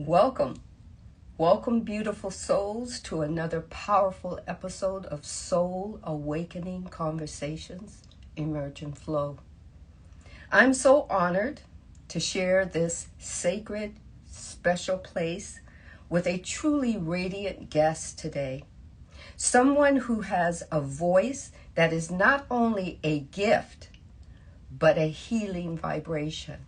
Welcome. Welcome, beautiful souls, to another powerful episode of Soul Awakening Conversations, Emerge and Flow. I'm so honored to share this sacred, special place with a truly radiant guest today. Someone who has a voice that is not only a gift, but a healing vibration.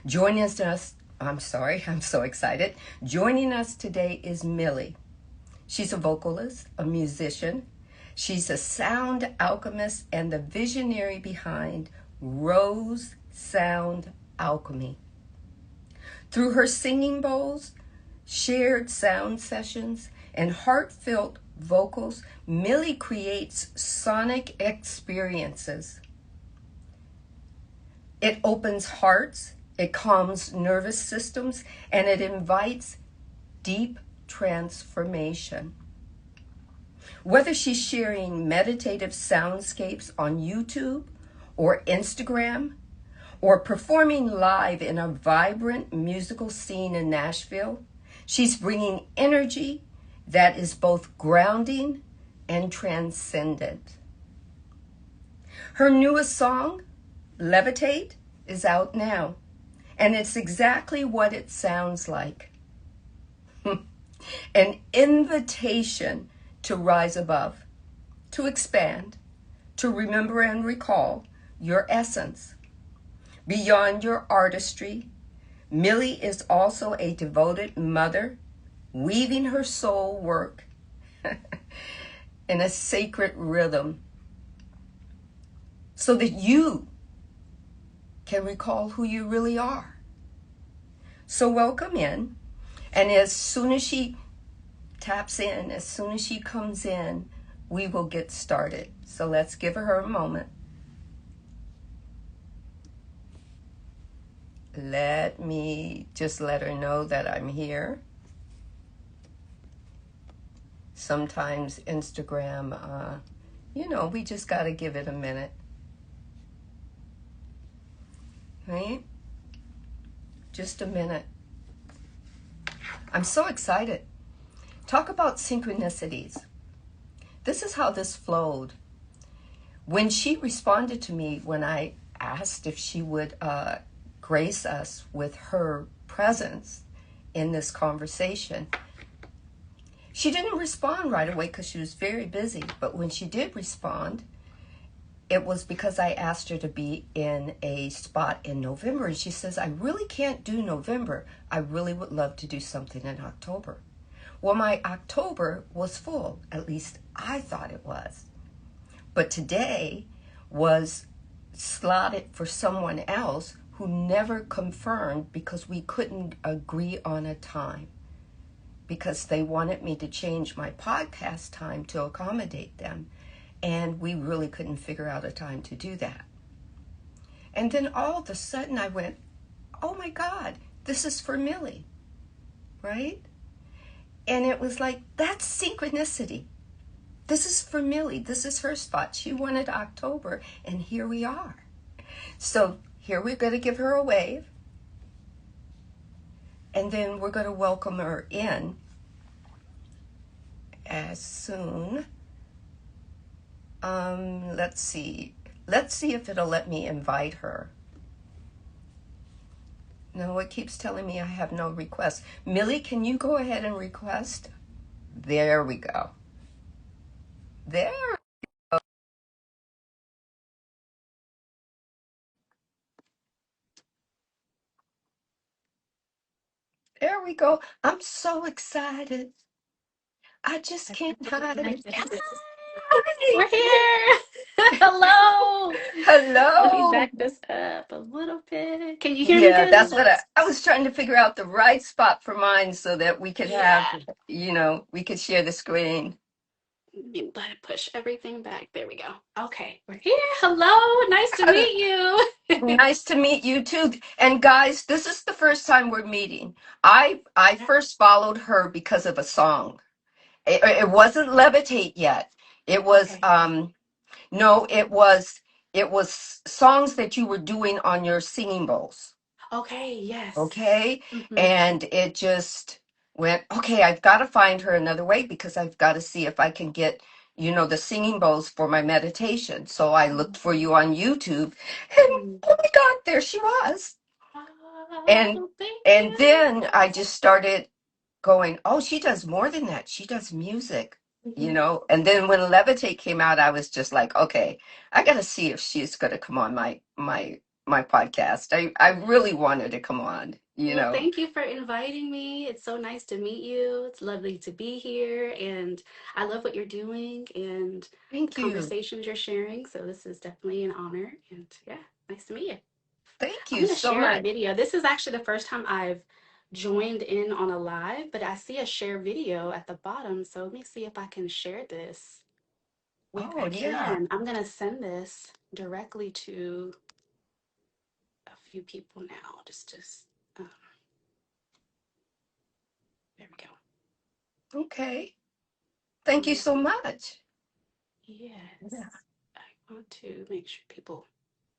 Joining us, I'm so excited. Joining us today is Millie. She's a vocalist, a musician. She's a sound alchemist and the visionary behind Roze Sound Alchemy. Through her singing bowls, shared sound sessions, and heartfelt vocals, Millie creates sonic experiences. It opens hearts, it calms nervous systems, and it invites deep transformation. Whether she's sharing meditative soundscapes on YouTube or Instagram, or performing live in a vibrant musical scene in Nashville, she's bringing energy that is both grounding and transcendent. Her newest song, Levitate, is out now. And it's exactly what it sounds like. An invitation to rise above, to expand, to remember and recall your essence. Beyond your artistry, Millie is also a devoted mother, weaving her soul work in a sacred rhythm so that you can recall who you really are. So welcome in, and as soon as she taps in, as soon as she comes in, we will get started. So let's give her a moment. Let me just let her know that I'm here. Sometimes Instagram, we just got to give it a minute. Right? Just a minute. I'm so excited. Talk about synchronicities. This is how this flowed. When she responded to me when I asked if she would grace us with her presence in this conversation, she didn't respond right away because she was very busy. But when she did respond, it was because I asked her to be in a spot in November. And she says, I really can't do November. I really would love to do something in October. Well, my October was full. At least I thought it was. But today was slotted for someone else who never confirmed because we couldn't agree on a time. Because they wanted me to change my podcast time to accommodate them. And we really couldn't figure out a time to do that. And then all of a sudden I went, oh my God, this is for Millie, right? And it was like, that's synchronicity. This is for Millie. This is her spot. She wanted October, and here we are. So here we're going to give her a wave. And then we're going to welcome her in as soon. Let's see. Let's see if it'll let me invite her. No, it keeps telling me I have no requests. Millie, can you go ahead and request? There we go. There we go. There we go. I'm so excited. I just can't hide it. We're here. Hello. Let me Hello. back this up a little bit. Can you hear me Yeah, good? that's what I was trying to figure out the right spot for mine so that we could have, we could share the screen. Let it push everything back. There we go. Okay, we're here. Hello. Nice to meet you. Nice to meet you too. And guys, this is the first time we're meeting. I first followed her because of a song. It wasn't Levitate yet. It was Okay. no, it was songs that you were doing on your singing bowls. Okay, yes. Okay. Mm-hmm. And it just went, okay, I've got to find her another way because I've got to see if I can get, the singing bowls for my meditation. So I looked for you on YouTube and Mm-hmm. oh my God, there she was. And Oh, thank and you. then I just started going, oh, she does more than that. She does music, Mm-hmm. And then when Levitate came out, I was just like, okay, I got to see if she's going to come on my podcast. I really want her to come on. Well, thank you for inviting me. It's so nice to meet you. It's lovely to be here. And I love what you're doing and the Thank you. conversations you're sharing. So, this is definitely an honor. And yeah, nice to meet you. Thank I'm you going to so share a much. video. This is actually the first time I've joined in on a live, but I see a share video at the bottom. So, let me see if I can share this. Where I Oh, yeah. can. I'm going to send this directly to a few people now. Um, there we go. Okay. Thank you Um, so much. yes. Yeah. I want to make sure people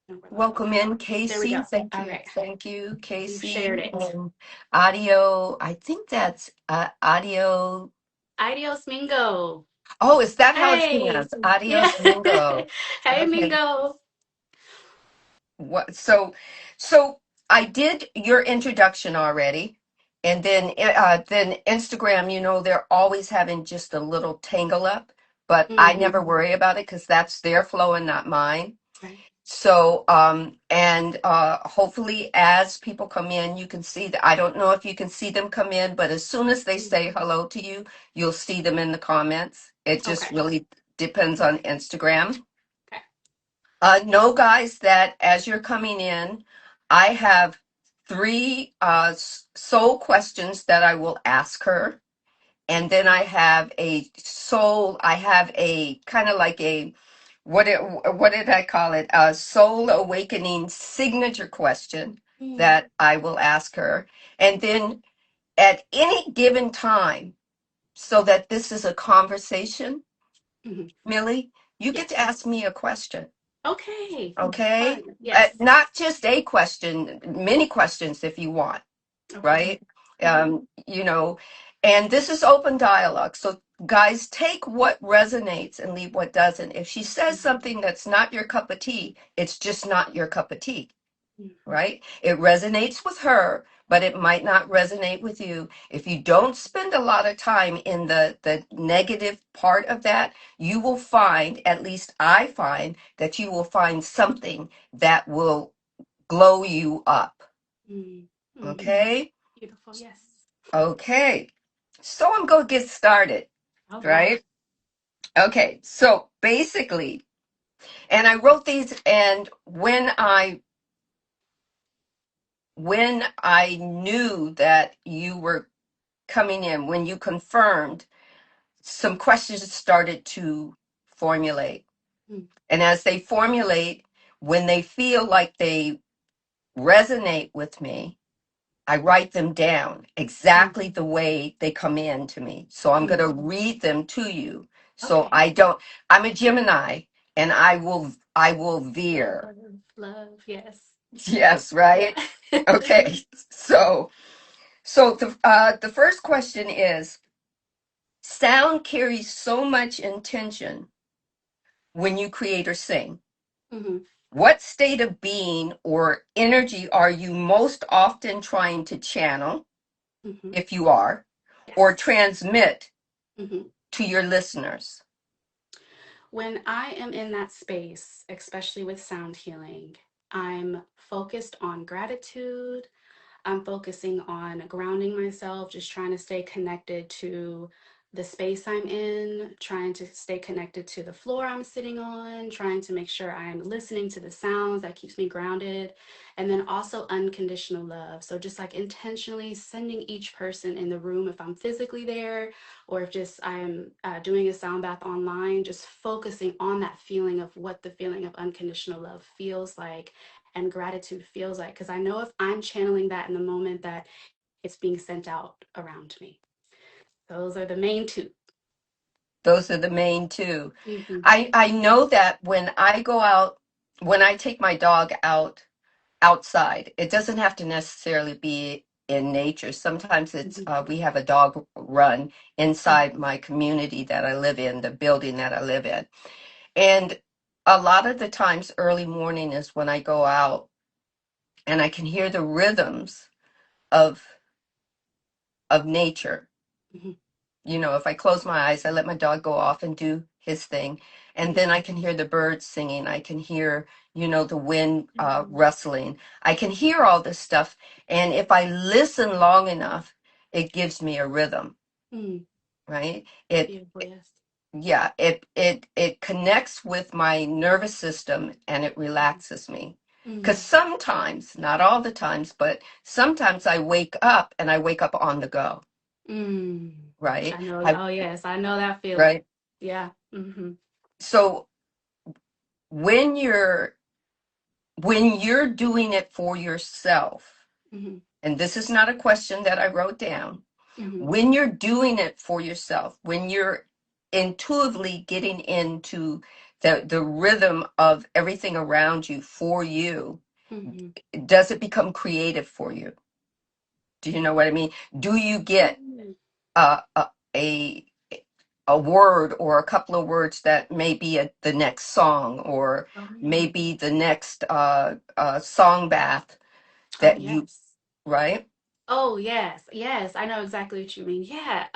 know we're live. Welcome Okay. in, There we Casey. go. Thank All you. right. Thank you, We've Casey. shared it. And audio, I think that's audio. Adios, Mingo. Oh, is that how it's Hey. pronounced? Yeah. Adios, Mingo. Hey, Okay. Mingo. What? So I did your introduction already, and then Instagram. They're always having just a little tangle up, but I Mm-hmm. never worry about it because that's their flow and not mine. Right. So, and hopefully, as people come in, you can see that. I don't know if you can see them come in, but as soon as they Mm. say hello to you, you'll see them in the comments. It just Okay. really depends on Instagram. Okay. Know, guys, that as you're coming in, I have three soul questions that I will ask her. And then I have a kind of like what did I call it? A soul awakening signature question Mm. that I will ask her. And then at any given time, so that this is a conversation, Mm-hmm. Millie, you get to Yes. ask me a question. Okay. Okay? Fun. Yes. Not just a question, many questions if you want, Okay. right? Mm-hmm. You know, and this is open dialogue. So, guys, take what resonates and leave what doesn't. If she says something that's not your cup of tea, it's just not your cup of tea, Mm-hmm. right? It resonates with her, but it might not resonate with you. If you don't spend a lot of time in the negative part of that, you will find, at least I find, that you will find something that will glow you up. Mm-hmm. Okay? Beautiful. Yes. Okay. So I'm going to get started, All right. right? Okay. So basically, and I wrote these, and when I knew that you were coming in, when you confirmed, some questions started to formulate. Mm. And as they formulate, when they feel like they resonate with me, I write them down Mm. exactly the way they come in to me. So I'm going Mm. to read them to you. So Okay. I'm a Gemini and I will veer. Love, love, yes. Yes, Yeah. right? Okay. So the first question is, sound carries so much intention when you create or sing. Hmm. What state of being or energy are you most often trying to channel, Hmm. if you are, or Yes. transmit Hmm. to your listeners? When I am in that space, especially with sound healing, I'm focused on gratitude. I'm focusing on grounding myself, just trying to stay connected to the space I'm in, trying to stay connected to the floor I'm sitting on, trying to make sure I'm listening to the sounds that keeps me grounded, and then also unconditional love. So just like intentionally sending each person in the room if I'm physically there, or if just I'm doing a sound bath online, just focusing on that feeling of what the feeling of unconditional love feels like and gratitude feels like, because I know if I'm channeling that in the moment that it's being sent out around me. Those are the main two. Those are the main two. Mm-hmm. I know that when I go out, when I take my dog out outside. It doesn't have to necessarily be in nature. Sometimes it's Mhm. we have a dog run Mhm. inside my community that I live in, the building that I live in. And a lot of the times early morning is when I go out and I can hear the rhythms of nature. Mhm. You know, if I close my eyes, I let my dog go off and do his thing, and Mhm. then I can hear the birds singing. I can hear, the wind Mhm. rustling. I can hear all this stuff, and if I listen long enough, it gives me a rhythm, Mm. right? It, Beautiful, yes. yeah, it connects with my nervous system and it Mhm. relaxes me. Because Mm. sometimes, not all the times, but sometimes I wake up and I wake up on the go, Mm. right? I know. I Oh, yes, I know that feeling. right. Yeah. Mm-hmm. So when you're doing it for yourself, Mm-hmm. and this is not a question that I wrote down, Mm-hmm. when you're doing it for yourself, when you're intuitively getting into the rhythm of everything around you for you, Mm-hmm. does it become creative for you? Do you know what I mean? Do you get Mm. uh, a a word or a couple of words that may be the next song, or Oh, yeah. maybe the next song bath Oh, that you, yes. right? Oh, yes. Yes, I know exactly what you mean. Yeah.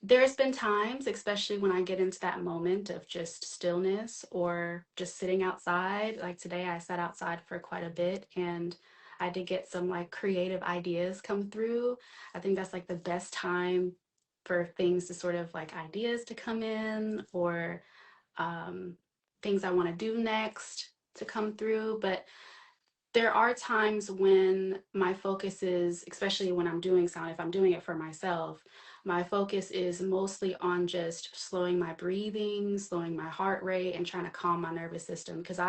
There's been times, especially when I get into that moment of just stillness or just sitting outside. Like today, I sat outside for quite a bit and I did get some like creative ideas come through. I think that's like the best time for things to sort of like ideas to come in or um, things I want to do next to come through. But there are times when my focus is, especially when I'm doing sound, if I'm doing it for myself, my focus is mostly on just slowing my breathing, slowing my heart rate, and trying to calm my nervous system. Because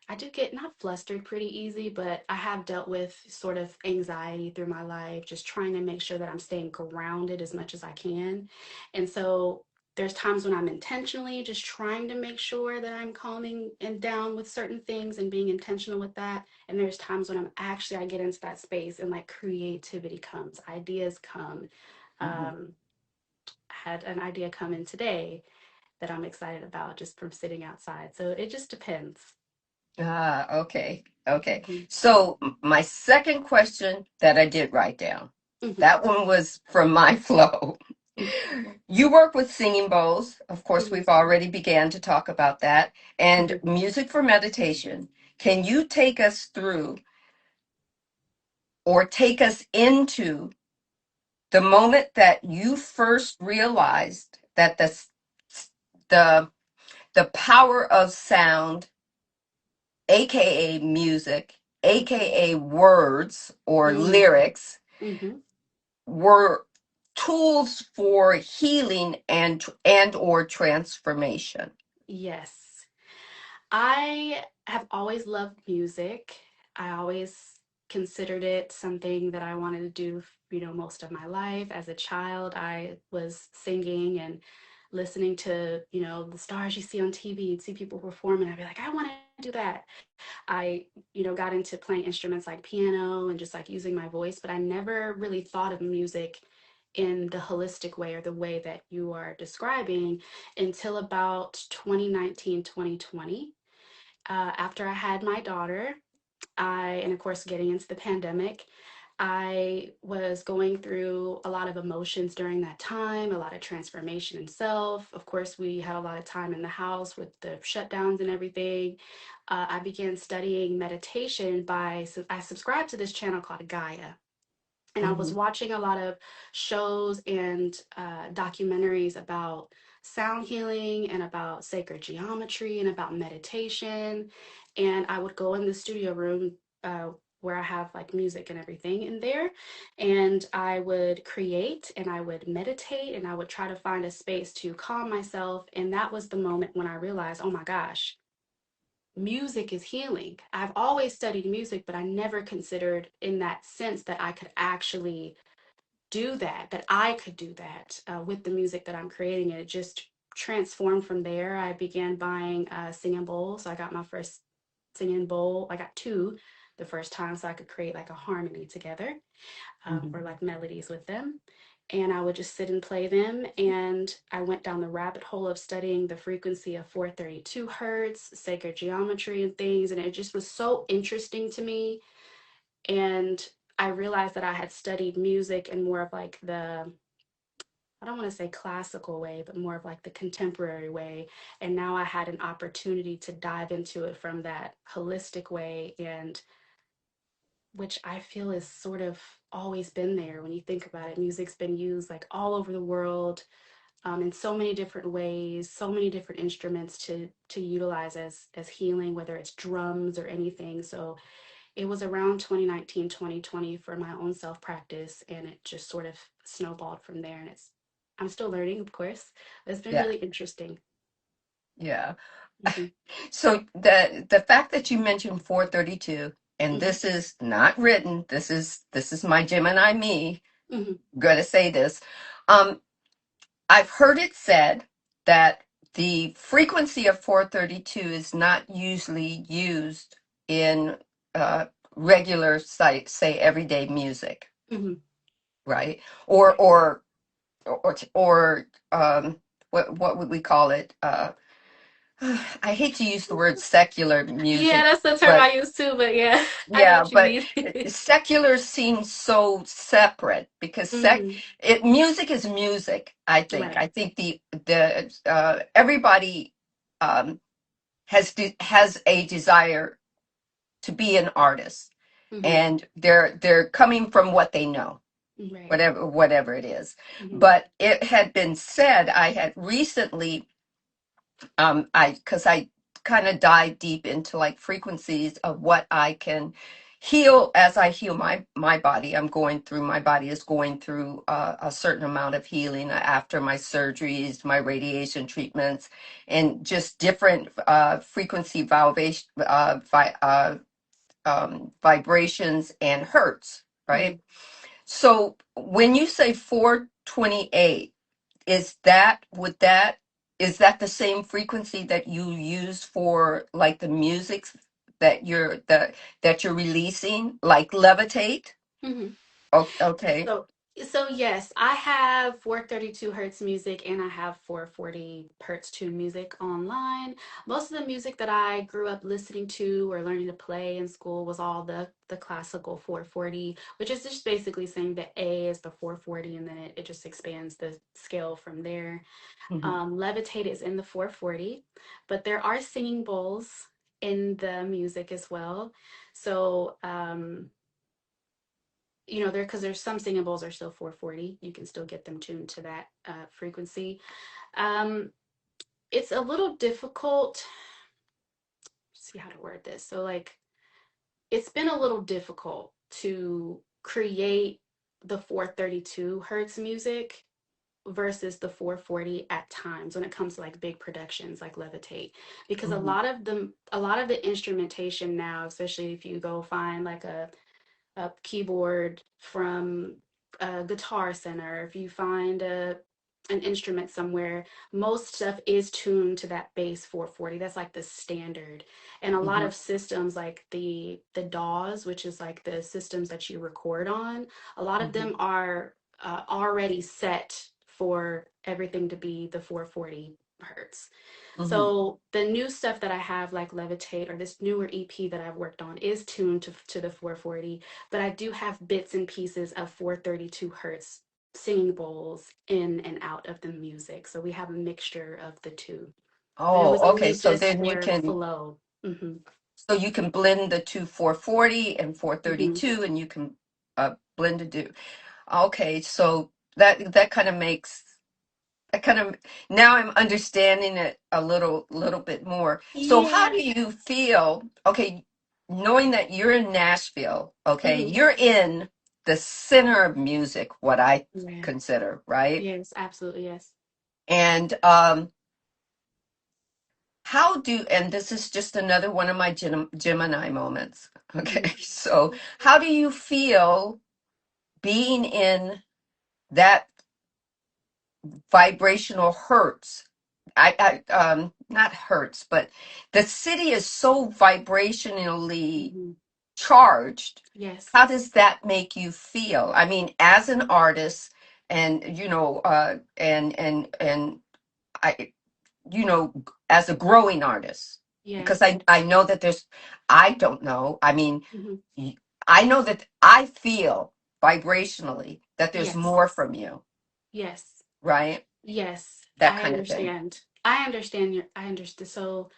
I do get not flustered pretty easy, but I have dealt with sort of anxiety through my life, just trying to make sure that I'm staying grounded as much as I can. And so there's times when I'm intentionally just trying to make sure that I'm calming and down with certain things and being intentional with that. And there's times when I get into that space and like creativity comes, ideas come. Hmm. Um, I had an idea come in today that I'm excited about just from sitting outside. So it just depends. Ah, okay. Okay. Mhm. So my second question that I did write down, Mhm. that one was from my flow. You work with singing bowls. Of course, Mhm. we've already began to talk about that. And Mhm. music for meditation. Can you take us through or take us into the moment that you first realized that the the power of sound, aka music, aka words or Mhm. lyrics, Mhm. were tools for healing and or transformation? Yes. I have always loved music. I always considered it something that I wanted to do, most of my life. As a child, I was singing and listening to, the stars you see on TV. You'd see people perform, and I'd be like, I want to do that. I, got into playing instruments like piano and just like using my voice, but I never really thought of music in the holistic way or the way that you are describing until about 2019, 2020. After I had my daughter, and of course, getting into the pandemic, I was going through a lot of emotions during that time, a lot of transformation in self. Of course, we had a lot of time in the house with the shutdowns and everything. I began studying meditation I subscribed to this channel called Gaia. And I was Hmm. watching a lot of shows and documentaries about sound healing and about sacred geometry and about meditation. And I would go in the studio room where I have like music and everything in there. And I would create and I would meditate and I would try to find a space to calm myself. And that was the moment when I realized, oh my gosh, music is healing. I've always studied music, but I never considered in that sense that I could actually do that, that I could do that with the music that I'm creating. And it just transformed from there. I began buying singing bowls. So I got my first singing bowl. I got two the first time so I could create like a harmony together, or Mhm. like melodies with them. And I would just sit and play them. And I went down the rabbit hole of studying the frequency of 432 hertz, sacred geometry, and things. And it just was so interesting to me. And I realized that I had studied music in more of like the, I don't want to say classical way, but more of like the contemporary way. And now I had an opportunity to dive into it from that holistic way, and which I feel is sort of always been there when you think about it. Music's been used like all over the world, in so many different ways, so many different instruments to utilize as healing, whether it's drums or anything. So it was around 2019, 2020 for my own self practice, and it just sort of snowballed from there. And I'm still learning, of course. It's been Yeah, really interesting. yeah. Hmm. So the fact that you mentioned 432, and Hmm. this is not written, this is my Gemini me Hmm. gonna say this. Um, I've heard it said that the frequency of 432 is not usually used in regular, say everyday music, Hmm. right? Or Right. or or what would we call it? I hate to use the word secular Yeah, music, that's the term but I use too, but yeah, I know yeah, what you but mean. secular seems so separate because Hmm. music is music. Right. I think the everybody um, has a desire to be an artist, Hmm. and they're coming from what they know, Right. whatever it is. Hmm. But it had been said, I had recently because I kind of dive deep into like frequencies of what I can heal as I heal my body. My body is going through a certain amount of healing after my surgeries, my radiation treatments, and just different frequency vibrations and hertz, Hmm. right? So when you say 428, would that is that the same frequency that you use for like the music that you're releasing, like levitate? Hmm. Okay. So, so yes, I have 432 hertz music and I have 440 hertz tune music online. Most of the music that I grew up listening to or learning to play in school was all the classical 440, which is just basically saying the A is the 440 and then it just expands the scale from there. Hmm. Levitate is in the 440, but there are singing bowls in the music as well. So, there, because there's some singing bowls are still 440, you can still get them tuned to that frequency. um it's a little difficult, see how to word this, so like it's been a little difficult to create the 432 hertz music versus the 440 at times when it comes to like big productions like Levitate, because Hmm. a lot of the instrumentation now, especially if you go find like a keyboard from a guitar center, if you find an instrument somewhere, most stuff is tuned to that base 440. That's like the standard. And a lot Hmm. of systems like the DAWs, which is like the systems that you record on, a lot of Hmm. them are already set for everything to be the 440 hertz. Hmm. So the new stuff that I have, like Levitate or this newer EP that I've worked on, is tuned to the 440, but I do have bits and pieces of 432 hertz singing bowls in and out of the music. So we have a mixture of the two. But it was Oh, okay. only just for flow. Hmm. So you can blend the two 440 and Hmm. 432, and you can blend to do. Okay, so that kind of makes I kind of now I'm understanding it a little bit more. So how Yeah. do you feel? Okay, knowing that you're in Nashville, okay, Hmm. you're in the center of music, what I Yeah. consider, right? Yes, absolutely. Yes. And and this is just another one of my Gemini moments. Hmm. Okay, so how do you feel being in that vibrational hertz? not hurts, but the city is so vibrationally Mhm. charged. Yes. How does that make you feel? I mean, as an artist, and and I, as a growing artist, because Yes. I know that I don't know. I mean, Hmm. y- I know that I feel vibrationally that there's Yes. more from you, Yes. right? Yes. That I kind of thing. understand. I understand I understand. So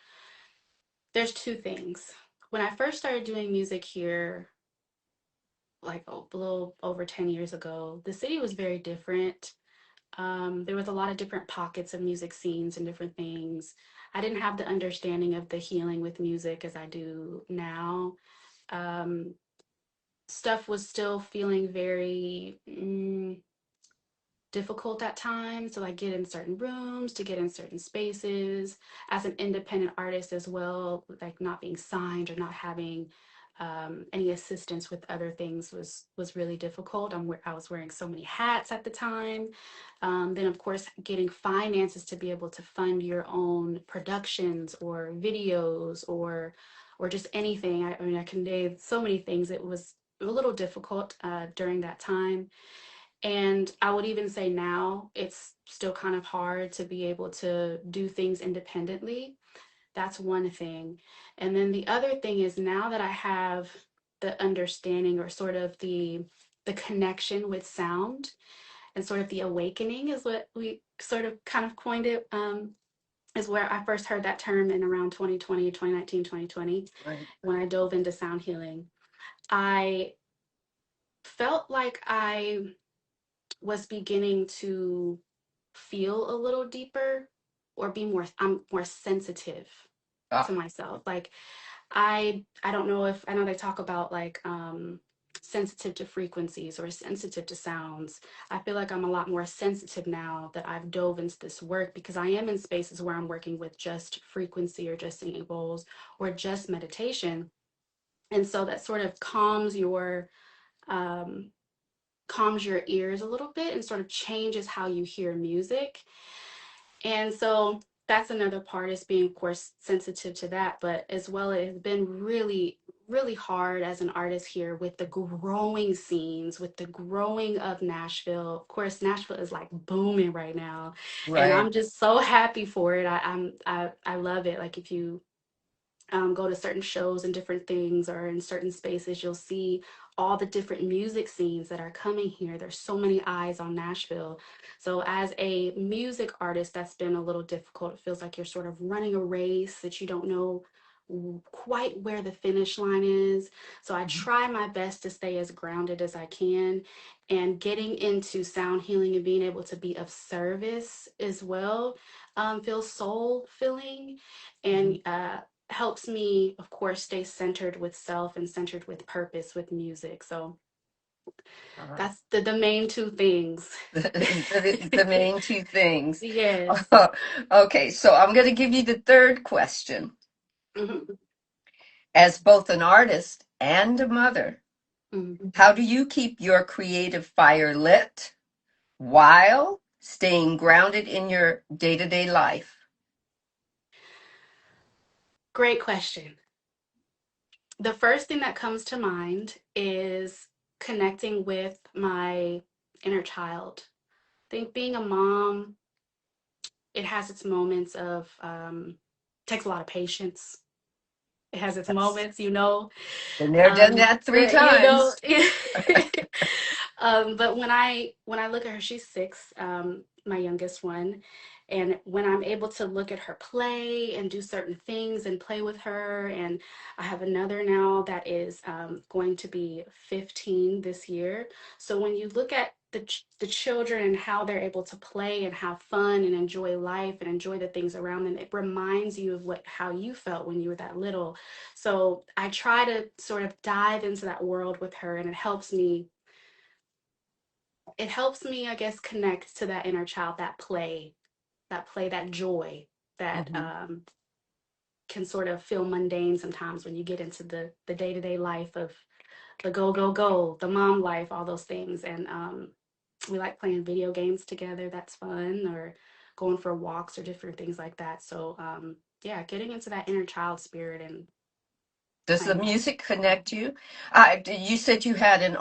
there's two things. When I first started doing music here, like a little over 10 years ago, the city was very different. There was a lot of different pockets of music scenes and different things. I didn't have the understanding of the healing with music as I do now. Um, Stuff was still feeling very difficult at times to like get in certain rooms, to get in certain spaces. As an independent artist as well, like not being signed or not having any assistance with other things was really difficult. I was wearing so many hats at the time. Then of course getting finances to be able to fund your own productions or videos or just anything. I mean, I can name so many things. It was a little difficult during that time. And I would even say now it's still kind of hard to be able to do things independently. That's one thing. And then the other thing is now that I have the understanding or sort of the connection with sound and sort of the awakening is what we sort of kind of coined it, is where I first heard that term in around 2020, 2019, 2020, Right. when I dove into sound healing. I felt like I was beginning to feel a little deeper or be more I'm more sensitive to Ah, myself. Like I don't know if I know they talk about like sensitive to frequencies or sensitive to sounds. I feel like I'm a lot more sensitive now that I've dove into this work because I am in spaces where I'm working with just frequency or just singing bowls or just meditation. And so that sort of um calms your ears a little bit and sort of changes how you hear music. And so that's another part is being, of course, sensitive to that. But as well, it has been really, really hard as an artist here with the growing scenes, with the growing of Nashville. Of course, Nashville is like booming right now, and right. I'm just so happy for it. I love it. Like if you go to certain shows and different things or in certain spaces, you'll see all the different music scenes that are coming here. There's so many eyes on Nashville. So, as a music artist, that's been a little difficult. It feels like you're sort of running a race that you don't know quite where the finish line is. So, I Mhm. try my best to stay as grounded as I can. And getting into sound healing and being able to be of service as well feels soul filling. And Mhm. helps me, of course, stay centered with self and centered with purpose with music. So Uh, that's the main two things. the main two things. Yes. Okay, so I'm going to give you the third question. Mhm. As both an artist and a mother, Mhm. how do you keep your creative fire lit while staying grounded in your day-to-day life? Great question. The first thing that comes to mind is connecting with my inner child. I think being a mom, it has its moments of takes a lot of patience. It has its Yes. moments, you know. Been there, done that three You know, times. but when I look at her, she's six, my youngest one, and when I'm able to look at her play and do certain things and play with her, and I have another now that is going to be 15 this year. So when you look at the children and how they're able to play and have fun and enjoy life and enjoy the things around them, it reminds you of what how you felt when you were that little. So I try to sort of dive into that world with her, and it helps me, I guess, connect to that inner child, that play, that joy that Mhm. can sort of feel mundane sometimes when you get into the day-to-day life of the go, go, go, the mom life, all those things. And we like playing video games together. That's fun. Or going for walks or different things like that. So yeah, getting into that inner child spirit and Does the playing that. music connect you? You said you had an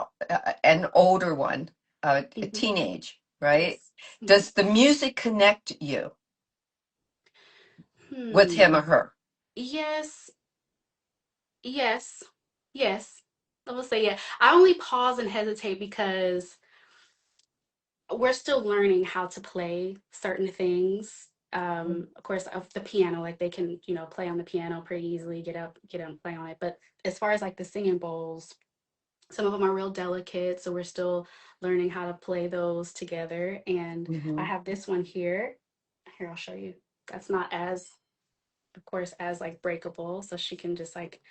older one, a Hmm. teenage, right? Yes. Hmm. Does the music connect you with him Hmm. or her? Yes. Yes. Yes. I will say yeah. I only pause and hesitate because we're still learning how to play certain things. Of course, of the piano, like they can, play on the piano pretty easily, get up, and play on it. But as far as like the singing bowls, some of them are real delicate, so we're still learning how to play those together. And I Mm-hmm. have this one here. Here, I'll show you. That's not as, of course, as like breakable, so she can just like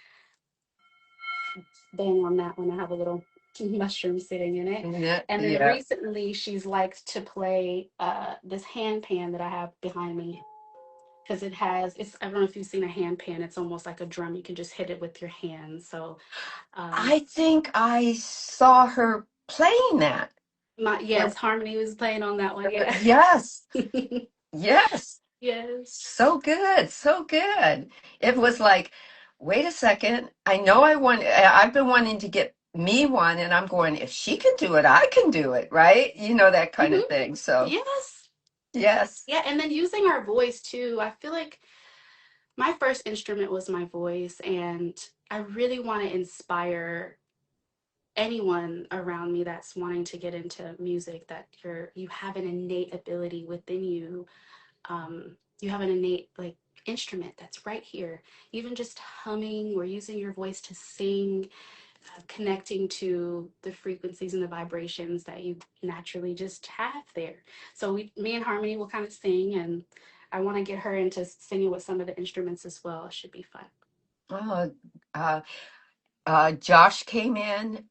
bang on that one. I have a little mushroom sitting in it. Yeah, And then yeah. recently she's liked to play this hand pan that I have behind me because it's I don't know if you've seen a hand pan. It's almost like a drum. You can just hit it with your hands. So I think I saw her playing that. my It- yes, Harmony was playing on that one. Yeah. yes, yes. Yes. So good, so good. It was like, wait a second. I know I've been wanting to get me one, and I'm going, if she can do it, I can do it, right? You know, that kind Hmm. of thing. So, Yes. yes. Yeah, and then using our voice too. I feel like my first instrument was my voice, and I really want to inspire anyone around me that's wanting to get into music, that you have an innate ability within you. You have an innate like instrument that's right here. Even just humming or using your voice to sing, connecting to the frequencies and the vibrations that you naturally just have there. So me and Harmony will kind of sing, and I want to get her into singing with some of the instruments as well. It should be fun. Uh, uh, Josh came in,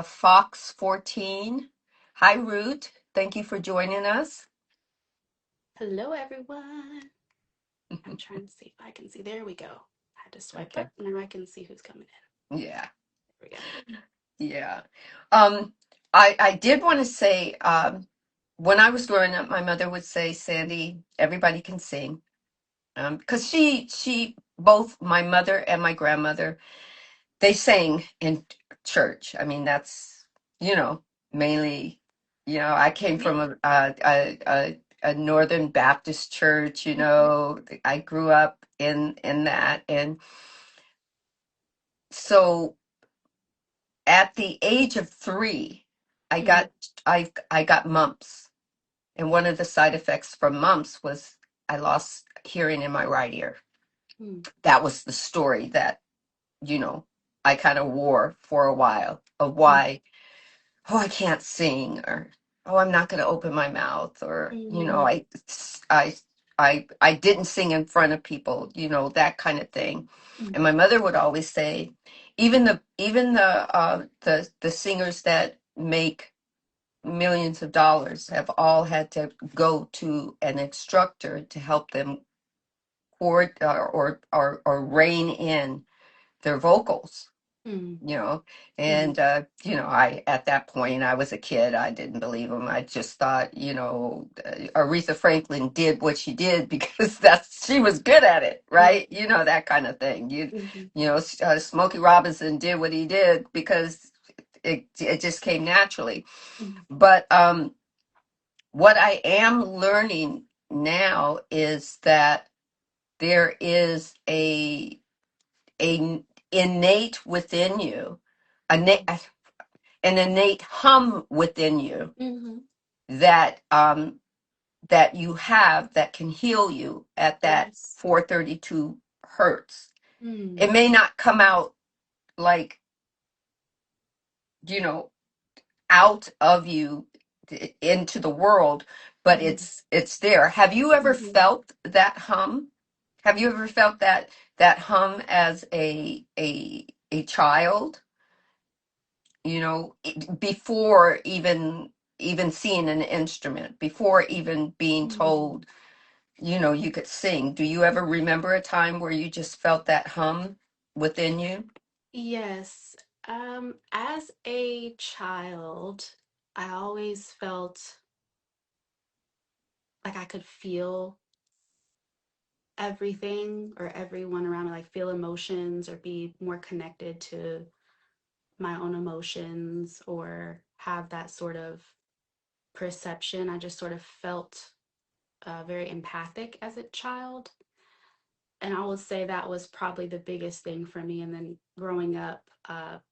Fox 14. Hi, Root. Thank you for joining us. Hello, everyone. I'm trying to see if I can see. There we go. I had to swipe Okay. up. Now I can see who's coming in. Yeah. There we go. Yeah. Um, I did want to say, when I was growing up, my mother would say, Sandy, everybody can sing. Because both my mother and my grandmother, they sang in church. I mean, that's, you know, mainly, I came Yeah. from a Northern Baptist church, Mhm. I grew up in that. And so at the age of 3, I Mm, got I got mumps, and one of the side effects from mumps was I lost hearing in my right ear. mm, That was the story that you know I kind of wore for a while of mm, why, oh, I can't sing, or oh, I'm not going to open my mouth, or mm, I I didn't sing in front of people, that kind of thing. mm, And my mother would always say, even the singers that make millions of dollars have all had to go to an instructor to help them chord or rein in their vocals, mm, you know. mm, And I, at that point, I was a kid. I didn't believe him. I just thought, Aretha Franklin did what she did because she was good at it, mm, right? That kind of thing. mhm, Smokey Robinson did what he did because it just came naturally. mm, But what I am learning now is that there is a innate within you, an innate hum within you mhm. that that you have that can heal you at that Yes. 432 hertz. It Mm, may not come out like, you know, out of you into the world, but mhm, it's there. Have you ever mhm. felt that hum? Have you ever felt that hum as a child? Before even seeing an instrument, before even being Mm. told, you could sing. Do you ever remember a time where you just felt that hum within you? Yes. As a child, I always felt like I could feel everything or everyone around me, like feel emotions or be more connected to my own emotions or have that sort of perception. I just sort of felt very empathic as a child. And I would say that was probably the biggest thing for me. And then growing up,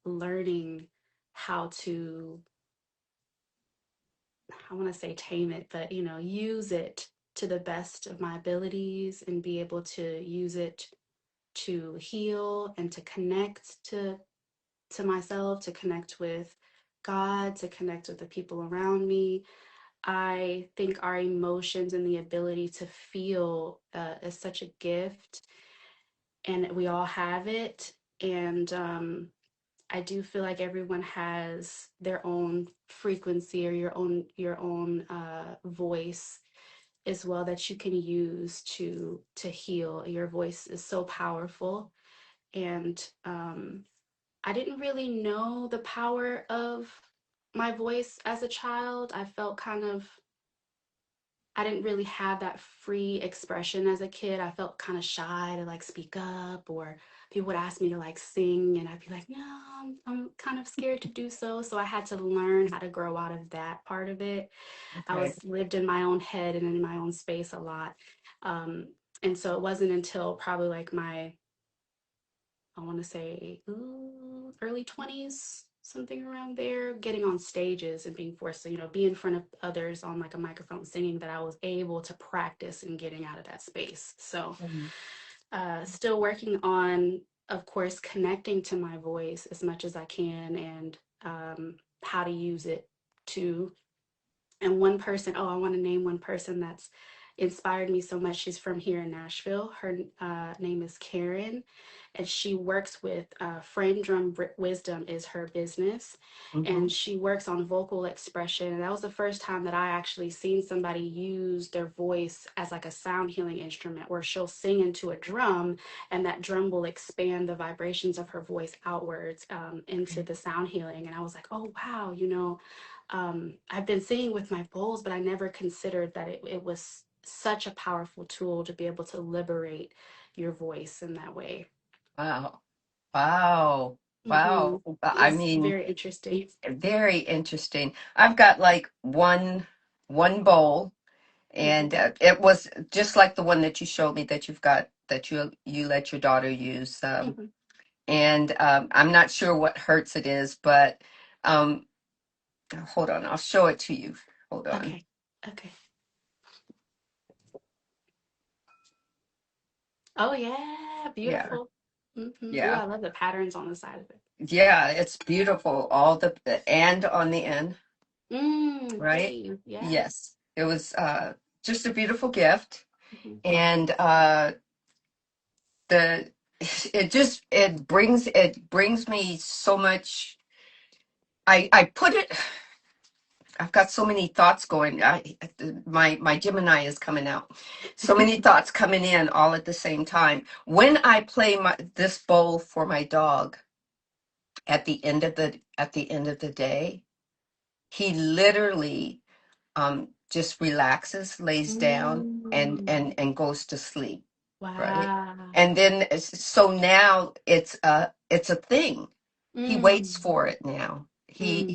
learning how to, I want to say tame it, but use it to the best of my abilities and be able to use it to heal and to connect to myself, to connect with God, to connect with the people around me. I think our emotions and the ability to feel is such a gift, and we all have it. And I do feel like everyone has their own frequency or your own voice as well that you can use to heal. Your voice is so powerful, and I didn't really know the power of my voice as a child. I felt kind of, I didn't really have that free expression as a kid. I felt kind of shy to like speak up, or people would ask me to like sing, and I'd be like, no, I'm kind of scared to do so. So I had to learn how to grow out of that part of it. I Okay. was lived in my own head and in my own space a lot. And so it wasn't until probably like my, I want to say, early 20s, something around there, getting on stages and being forced to, be in front of others on like a microphone singing, that I was able to practice and getting out of that space. So, Mhm. still working on, of course, connecting to my voice as much as I can, and how to use it to. And one person, oh, I want to name one person that's inspired me so much. She's from here in Nashville. Her name is Karen, and she works with Frame Drum Wisdom is her business, Mhm. and she works on vocal expression. And that was the first time that I actually seen somebody use their voice as like a sound healing instrument, where she'll sing into a drum, and that drum will expand the vibrations of her voice outwards into the sound healing. And I was like, oh wow, I've been singing with my bowls, but I never considered that it was such a powerful tool to be able to liberate your voice in that way. Wow. Wow. Hmm. Wow. I It's mean, very interesting. very interesting. I've got like one bowl, Hmm. and it was just like the one that you showed me that you've got that you let your daughter use. Hmm. And I'm not sure what hertz it is, but um, hold on, I'll show it to you. Hold on. Okay. Okay. Oh yeah, Yeah, beautiful. Hmm. Ooh, yeah, I love the patterns on the side of it. yeah. It's beautiful. All the and on the end, right? Pretty. Yeah. Yes, it was just a beautiful gift, Hmm. and the it brings me so much. I put it. I've got so many thoughts going. My Gemini is coming out. So many thoughts coming in all at the same time. When I play this bowl for my dog at the end of the day, he literally just relaxes, lays down, Mm. and goes to sleep. Right, Wow. and then so now it's a thing. He waits Mm. for it now. Mm.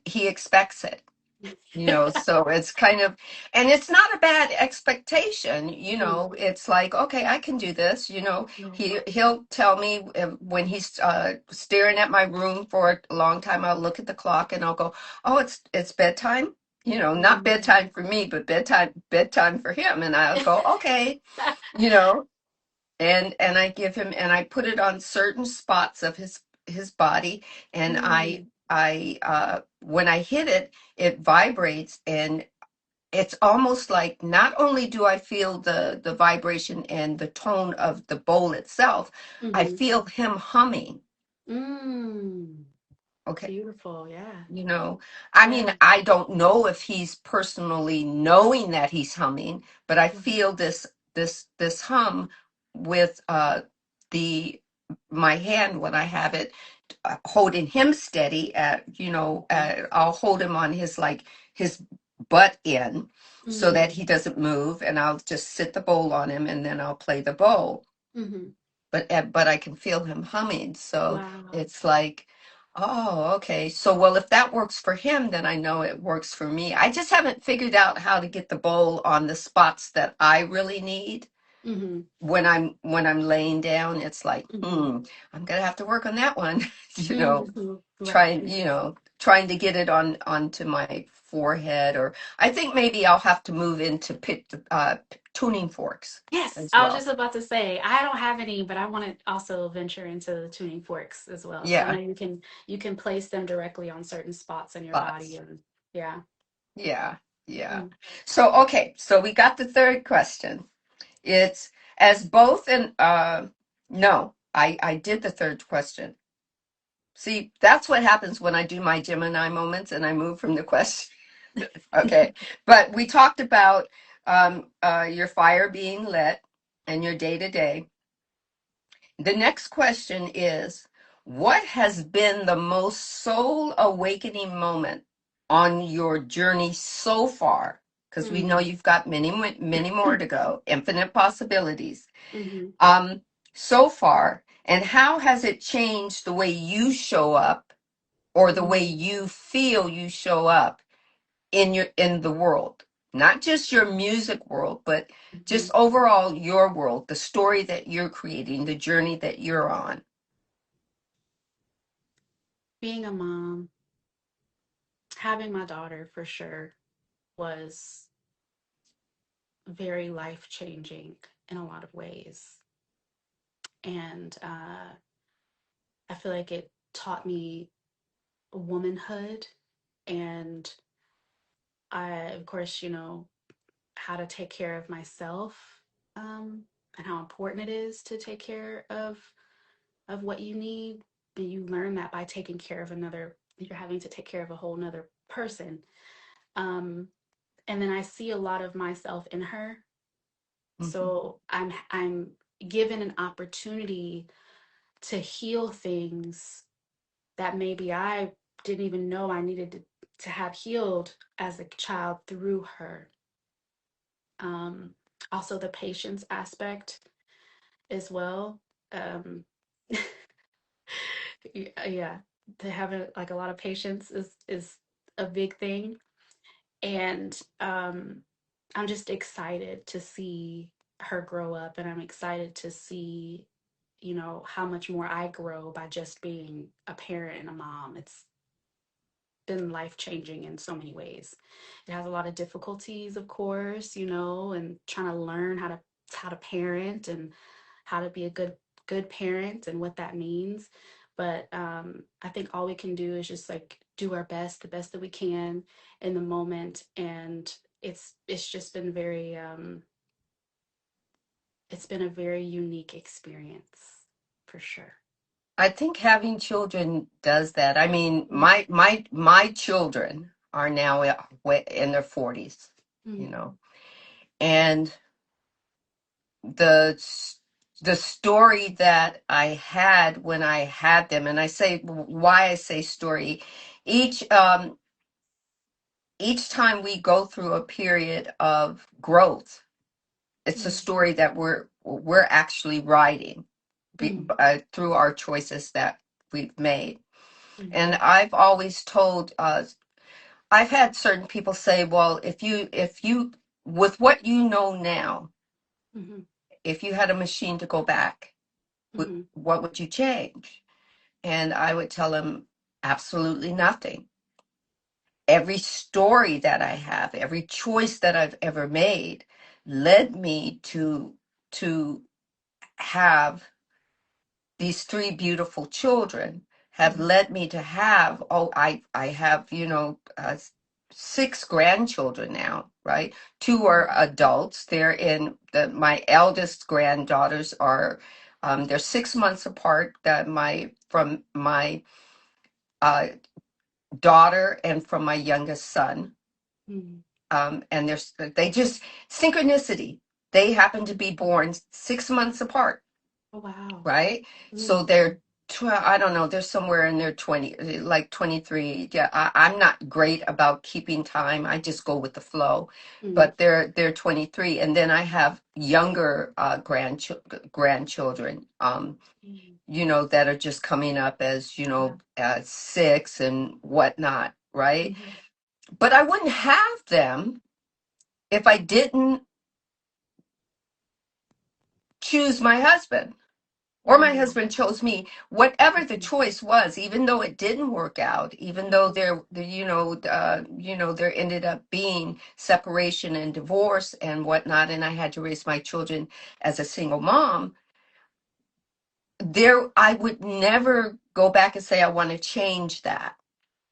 He expects it, so it's kind of, and it's not a bad expectation. Mm. It's like, okay, I can do this. Yeah. He'll tell me when he's staring at my room for a long time. I'll look at the clock and I'll go, oh, it's bedtime. Not Mm. bedtime for me, but bedtime for him. And I'll go, okay, you know and I give him, and I put it on certain spots of his body, and I Mm. I when I hit it, it vibrates, and it's almost like not only do I feel the vibration and the tone of the bowl itself, I Mhm. feel him humming. Mm. Okay. Beautiful. Yeah. You know, I mean, Yeah. I don't know if he's personally knowing that he's humming, but I Mhm. feel this hum with the my hand when I have it holding him steady. I'll hold him on his butt in so Mm-hmm. that he doesn't move, and I'll just sit the bowl on him and then I'll play the bowl. Mm-hmm. But I can feel him humming. So Wow. it's like, oh, okay. So well, if that works for him, then I know it works for me. I just haven't figured out how to get the bowl on the spots that I really need. Mm-hmm. When I'm laying down, it's like, Mm-hmm. I'm gonna have to work on that one, you know, Mm-hmm. trying, Right. trying to get it onto my forehead, or I think maybe I'll have to move into tuning forks Yes, as I was well. just about to say I don't have any, but I want to also venture into the tuning forks as well. So I know Yeah, you can place them directly on certain spots in your body, spots. and yeah. Yeah, yeah. Mm. So okay, so we got the third question. It's as both and no, I did the third question. See, that's what happens when I do my Gemini moments and I move from the question. Okay. But we talked about your fire being lit and your day to day. The next question is, what has been the most soul awakening moment on your journey so far? Because we know Mm. you've got many, many more to go, infinite possibilities. Mm-hmm. Um, so far, and how has it changed the way you show up or the way Mm-hmm. you feel you show up in the world? Not just your music world, but Mm-hmm. just overall your world, the story that you're creating, the journey that you're on. Being a mom, having my daughter for sure was very life changing in a lot of ways, and I feel like it taught me womanhood, and I, of course, how to take care of myself, and how important it is to take care of what you need. And you learn that by taking care of another, you're having to take care of a whole nother person. Um, and then I see a lot of myself in her. Mhm. So I'm given an opportunity to heal things that maybe I didn't even know I needed to have healed as a child through her. Um, Also, the patience aspect as well. Um, yeah, to have like a lot of patience is a big thing, and I'm just excited to see her grow up, and I'm excited to see, how much more I grow by just being a parent and a mom. It's been life changing in so many ways. It has a lot of difficulties, of course, and trying to learn how to parent and how to be a good parent and what that means. But I think all we can do is just like do our best, the best that we can in the moment, and it's just been it's been a very unique experience for sure. I think having children does that. I mean, Mm-hmm. my children are now in their 40s, you Mm-hmm. know. And the the story that I had when I had them, and I say why I say story, each each time we go through a period of growth, it's a story that we're actually writing Mm-hmm. through our choices that we've made. Mm-hmm. And I've always told I've had certain people say, well, if you with what you know now, Mm-hmm. if you had a machine to go back, Mm-hmm. what would you change? And I would tell them absolutely nothing. Every story that I have, every choice that I've ever made led me to have these three beautiful children, have Mm-hmm. led me to have, I have, six grandchildren now, right? Two are adults. They're in my eldest granddaughters are they're 6 months apart, that my from my uh daughter and from my youngest son. Mm-hmm. And they just synchronicity. They happen to be born 6 months apart, Oh wow. right? So Mm. I don't know, they're somewhere in their 20, like 23. Yeah, I'm not great about keeping time. I just go with the flow. Mm, But they're 23, and then I have younger grandchildren, mm, that are just coming up as, yeah. 6 and whatnot, right? Mhm. But I wouldn't have them if I didn't choose my husband. Or my Mm, husband chose me. Whatever the mhm. choice was, even though it didn't work out, even though Mhm. there ended up being separation and divorce and whatnot, and I had to raise my children as a single mom, I would never go back and say I want to change that,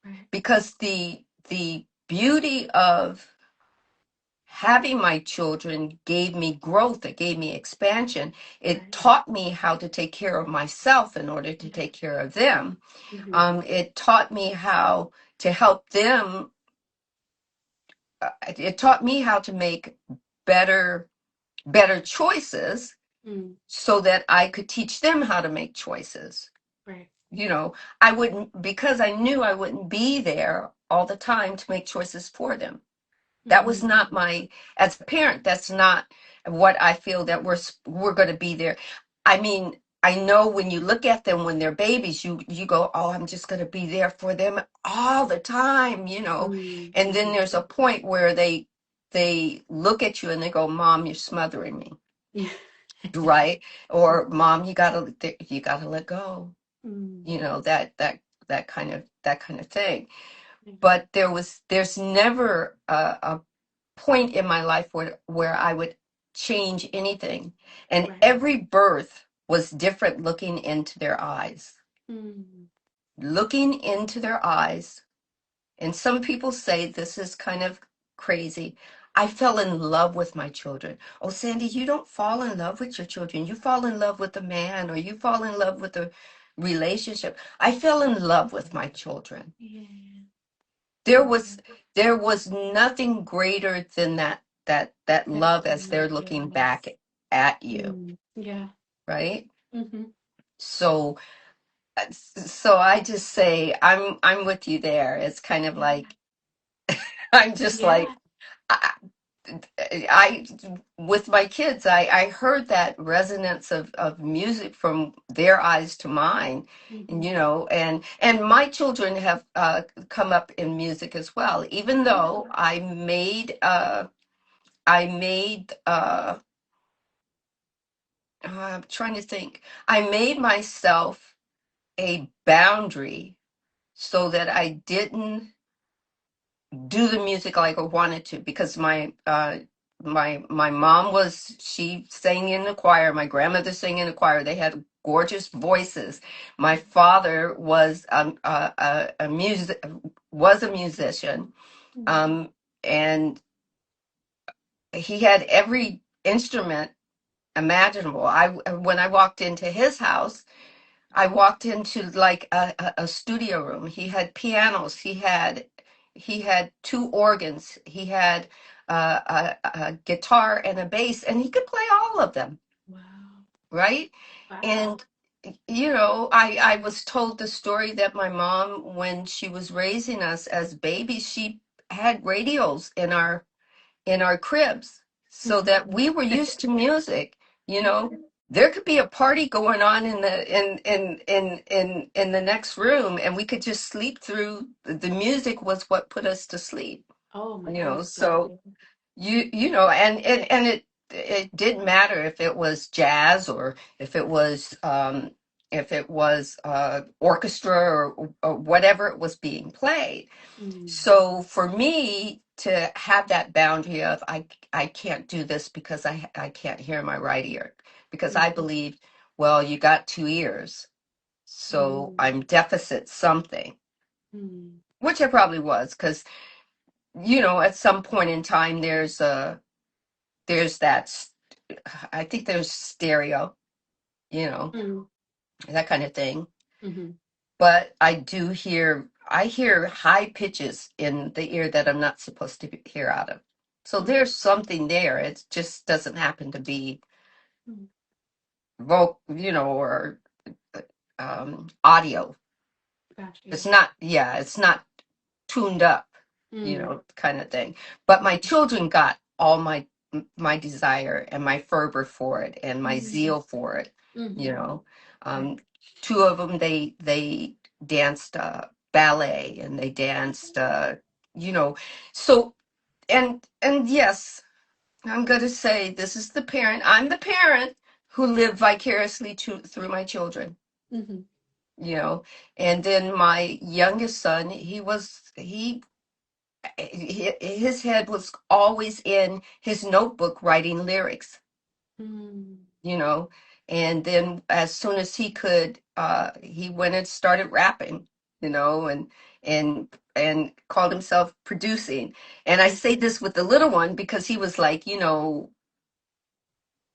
Right. because the beauty of having my children gave me growth, it gave me expansion. It Right. taught me how to take care of myself in order to Yeah. take care of them. Mhm. It taught me how to help them. It taught me how to make better better choices Mm, so that I could teach them how to make choices. right. I wouldn't, because I knew I wouldn't be there all the time to make choices for them. That was Mhm. not as a parent, that's not what I feel that we're going to be there. I mean, I know when you look at them when they're babies, you go, oh, I'm just going to be there for them all the time. Mm, And then mhm. there's a point where they look at you and they go, Mom, you're smothering me, Yeah. right? Or Mom, you gotta let go. Mm, That kind of thing. yeah. But there's never a point in my life where I would change anything. And Right. every birth was different, looking into their eyes. Mm, Looking into their eyes. And some people say this is kind of crazy. I fell in love with my children. Oh, Sandy, you don't fall in love with your children. You fall in love with a man, or you fall in love with a relationship. I fell in love with my children. yeah. there was Yeah. there was nothing greater than that That love as they're feeling. looking back Yes. at you, Mm, yeah. right? Mhm. So so I just say I'm with you there. It's kind of Yeah. like I'm just like, Yeah. I, I with my kids, I heard that resonance of music from their eyes to mine, Mhm. and my children have come up in music as well. Even Yeah. though I made I'm trying to think. I made myself a boundary so that I didn't do the music like I wanted to, because my mom she sang in the choir, my grandmother sang in the choir. They had gorgeous voices. My father was a musician, Mm, um, and he had every instrument imaginable. When I walked into his house, I walked into like a studio room. He had pianos. He had two organs. He had a guitar and a bass, and he could play all of them, wow. right? Wow. And I was told the story that my mom, when she was raising us as babies, she had radios in our cribs, so Mhm. that we were used to music. you Yeah. know there could be a party going on in the next room, and we could just sleep through. The music was what put us to sleep. Oh my So goodness. and it didn't matter if it was jazz, or if it was orchestra, or whatever it was being played. Mm, So for me to have that boundary of, I can't do this because I can't hear my right ear, because I mhm, believed, well, you got two ears, so mm, I'm deficit something, mm, which I probably was, because at some point in time there's I think there's stereo, you know mm, that kind of thing. mhm, But I hear high pitches in the ear that I'm not supposed to hear out of. So mm, there's something there. It just doesn't happen to be mm. vocal, or audio. Gotcha. Yeah. It's not, yeah, it's not tuned up, Mm. kind of thing. But my children got all my desire and my fervor for it and my Mm. zeal for it, you Mm-hmm. know. Right. Two of them, they danced ballet, and they danced, you know. So, and yes, I'm going to say this is the parent. I'm the parent who lived vicariously through my children, Mm-hmm. you know. And then my youngest son, his head was always in his notebook writing lyrics, Mm. you know. And then as soon as he could, he went and started rapping, you know, and called himself producing. And I say this with the little one because he was like,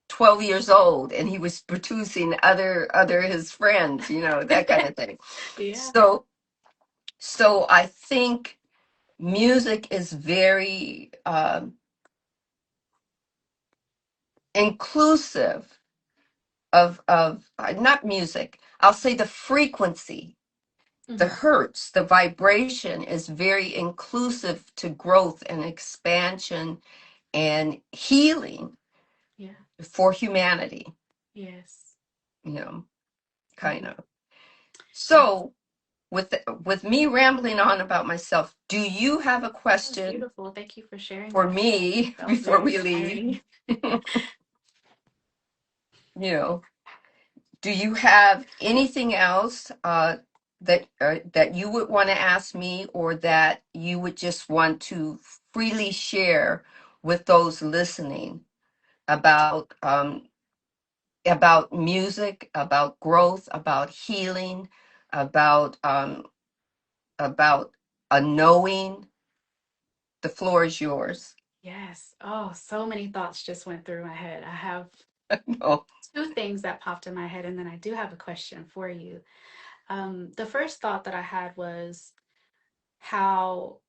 12 years old, and he was producing other his friends, that kind of thing. Yeah. So I think music is very inclusive of not music. I'll say the frequency, the Mm-hmm. hertz, the vibration is very inclusive to growth and expansion and healing Yeah. for humanity, Yes. you know, kind Mm-hmm. of. Yes. So with me rambling on about myself, do you have a That was question beautiful. Thank you for sharing for that. me That was before very we leave? inspiring. You know, do you have anything else that you would want to ask me, or that you would just want to freely share with those listening about music, about growth, about healing, about a knowing? The floor is yours. Yes. Oh, so many thoughts just went through my head. I have Oh, two things that popped in my head, and then I do have a question for you. The first thought that I had was how,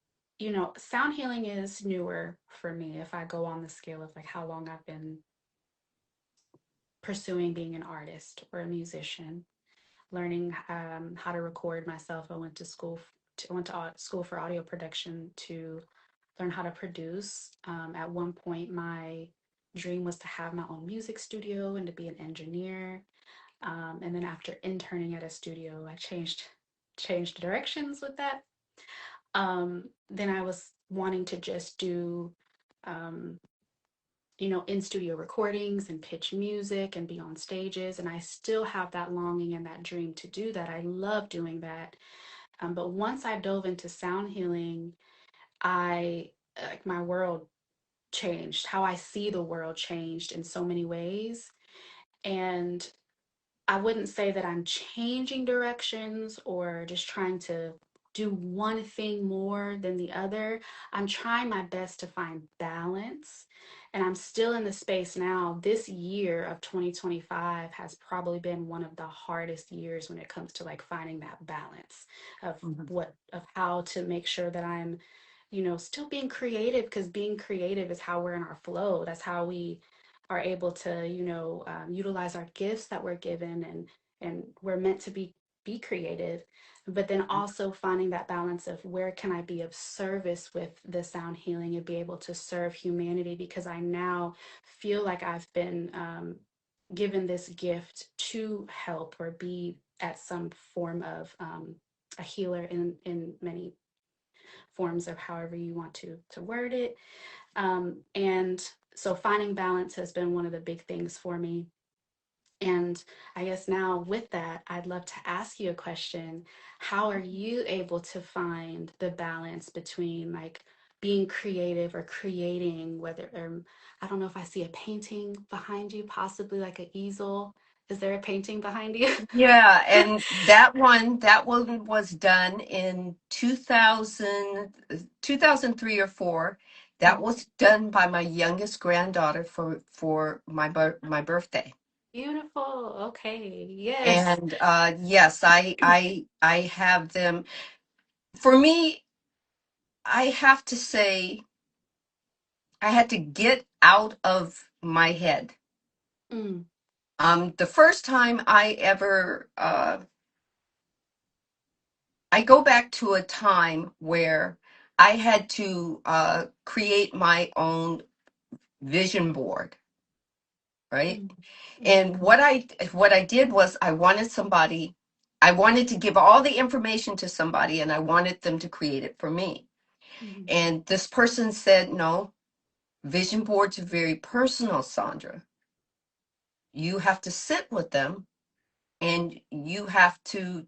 sound healing is newer for me if I go on the scale of like how long I've been pursuing being an artist or a musician, learning how to record myself. I went to school. I went to school for audio production to learn how to produce. At one point, my dream was to have my own music studio and to be an engineer. And then after interning at a studio, I changed directions with that. Then I was wanting to just do um, in studio recordings and pitch music and be on stages. And I still have that longing and that dream to do that. I love doing that. But once I dove into sound healing, I like my world changed. How I see the world changed in so many ways. And I wouldn't say that I'm changing directions or just trying to do one thing more than the other. I'm trying my best to find balance. And I'm still in the space now. This year of 2025 has probably been one of the hardest years when it comes to like finding that balance of mhm. how to make sure that I'm, still being creative, because being creative is how we're in our flow. That's how we are able to utilize our gifts that we're given, and we're meant to be creative, but then also finding that balance of where can I be of service with the sound healing and be able to serve humanity, because I now feel like I've been given this gift to help or be at some form of a healer in many forms of however you want to word it. And so finding balance has been one of the big things for me. And I guess now with that, I'd love to ask you a question. How are you able to find the balance between like being creative or creating, whether, I don't know if I see a painting behind you, possibly like an easel. Is there a painting behind you? Yeah, and that one was done in 2003 or 4. That was done by my youngest granddaughter for my birthday. Beautiful. Okay. Yes. And yes, I have them. For me, I have to say I had to get out of my head. Mm, The first time I ever I go back to a time where I had to create my own vision board, right? Mm. And Mm. what I did was I wanted to give all the information to somebody, and I wanted them to create it for me. Mm. And this person said, no, vision boards are very personal, Sandra. You have to sit with them and you have to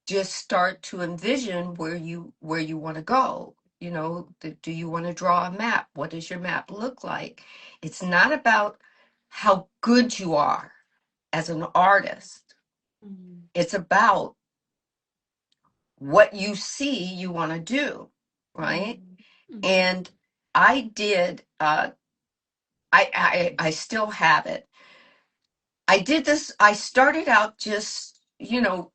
just start to envision where you want to go. You know, do you want to draw a map? What does your map look like? It's not about how good you are as an artist. Mm. It's about what you see you want to do, right? Mm. Mhm. And I did. I still have it. I did this. I started out just, you know,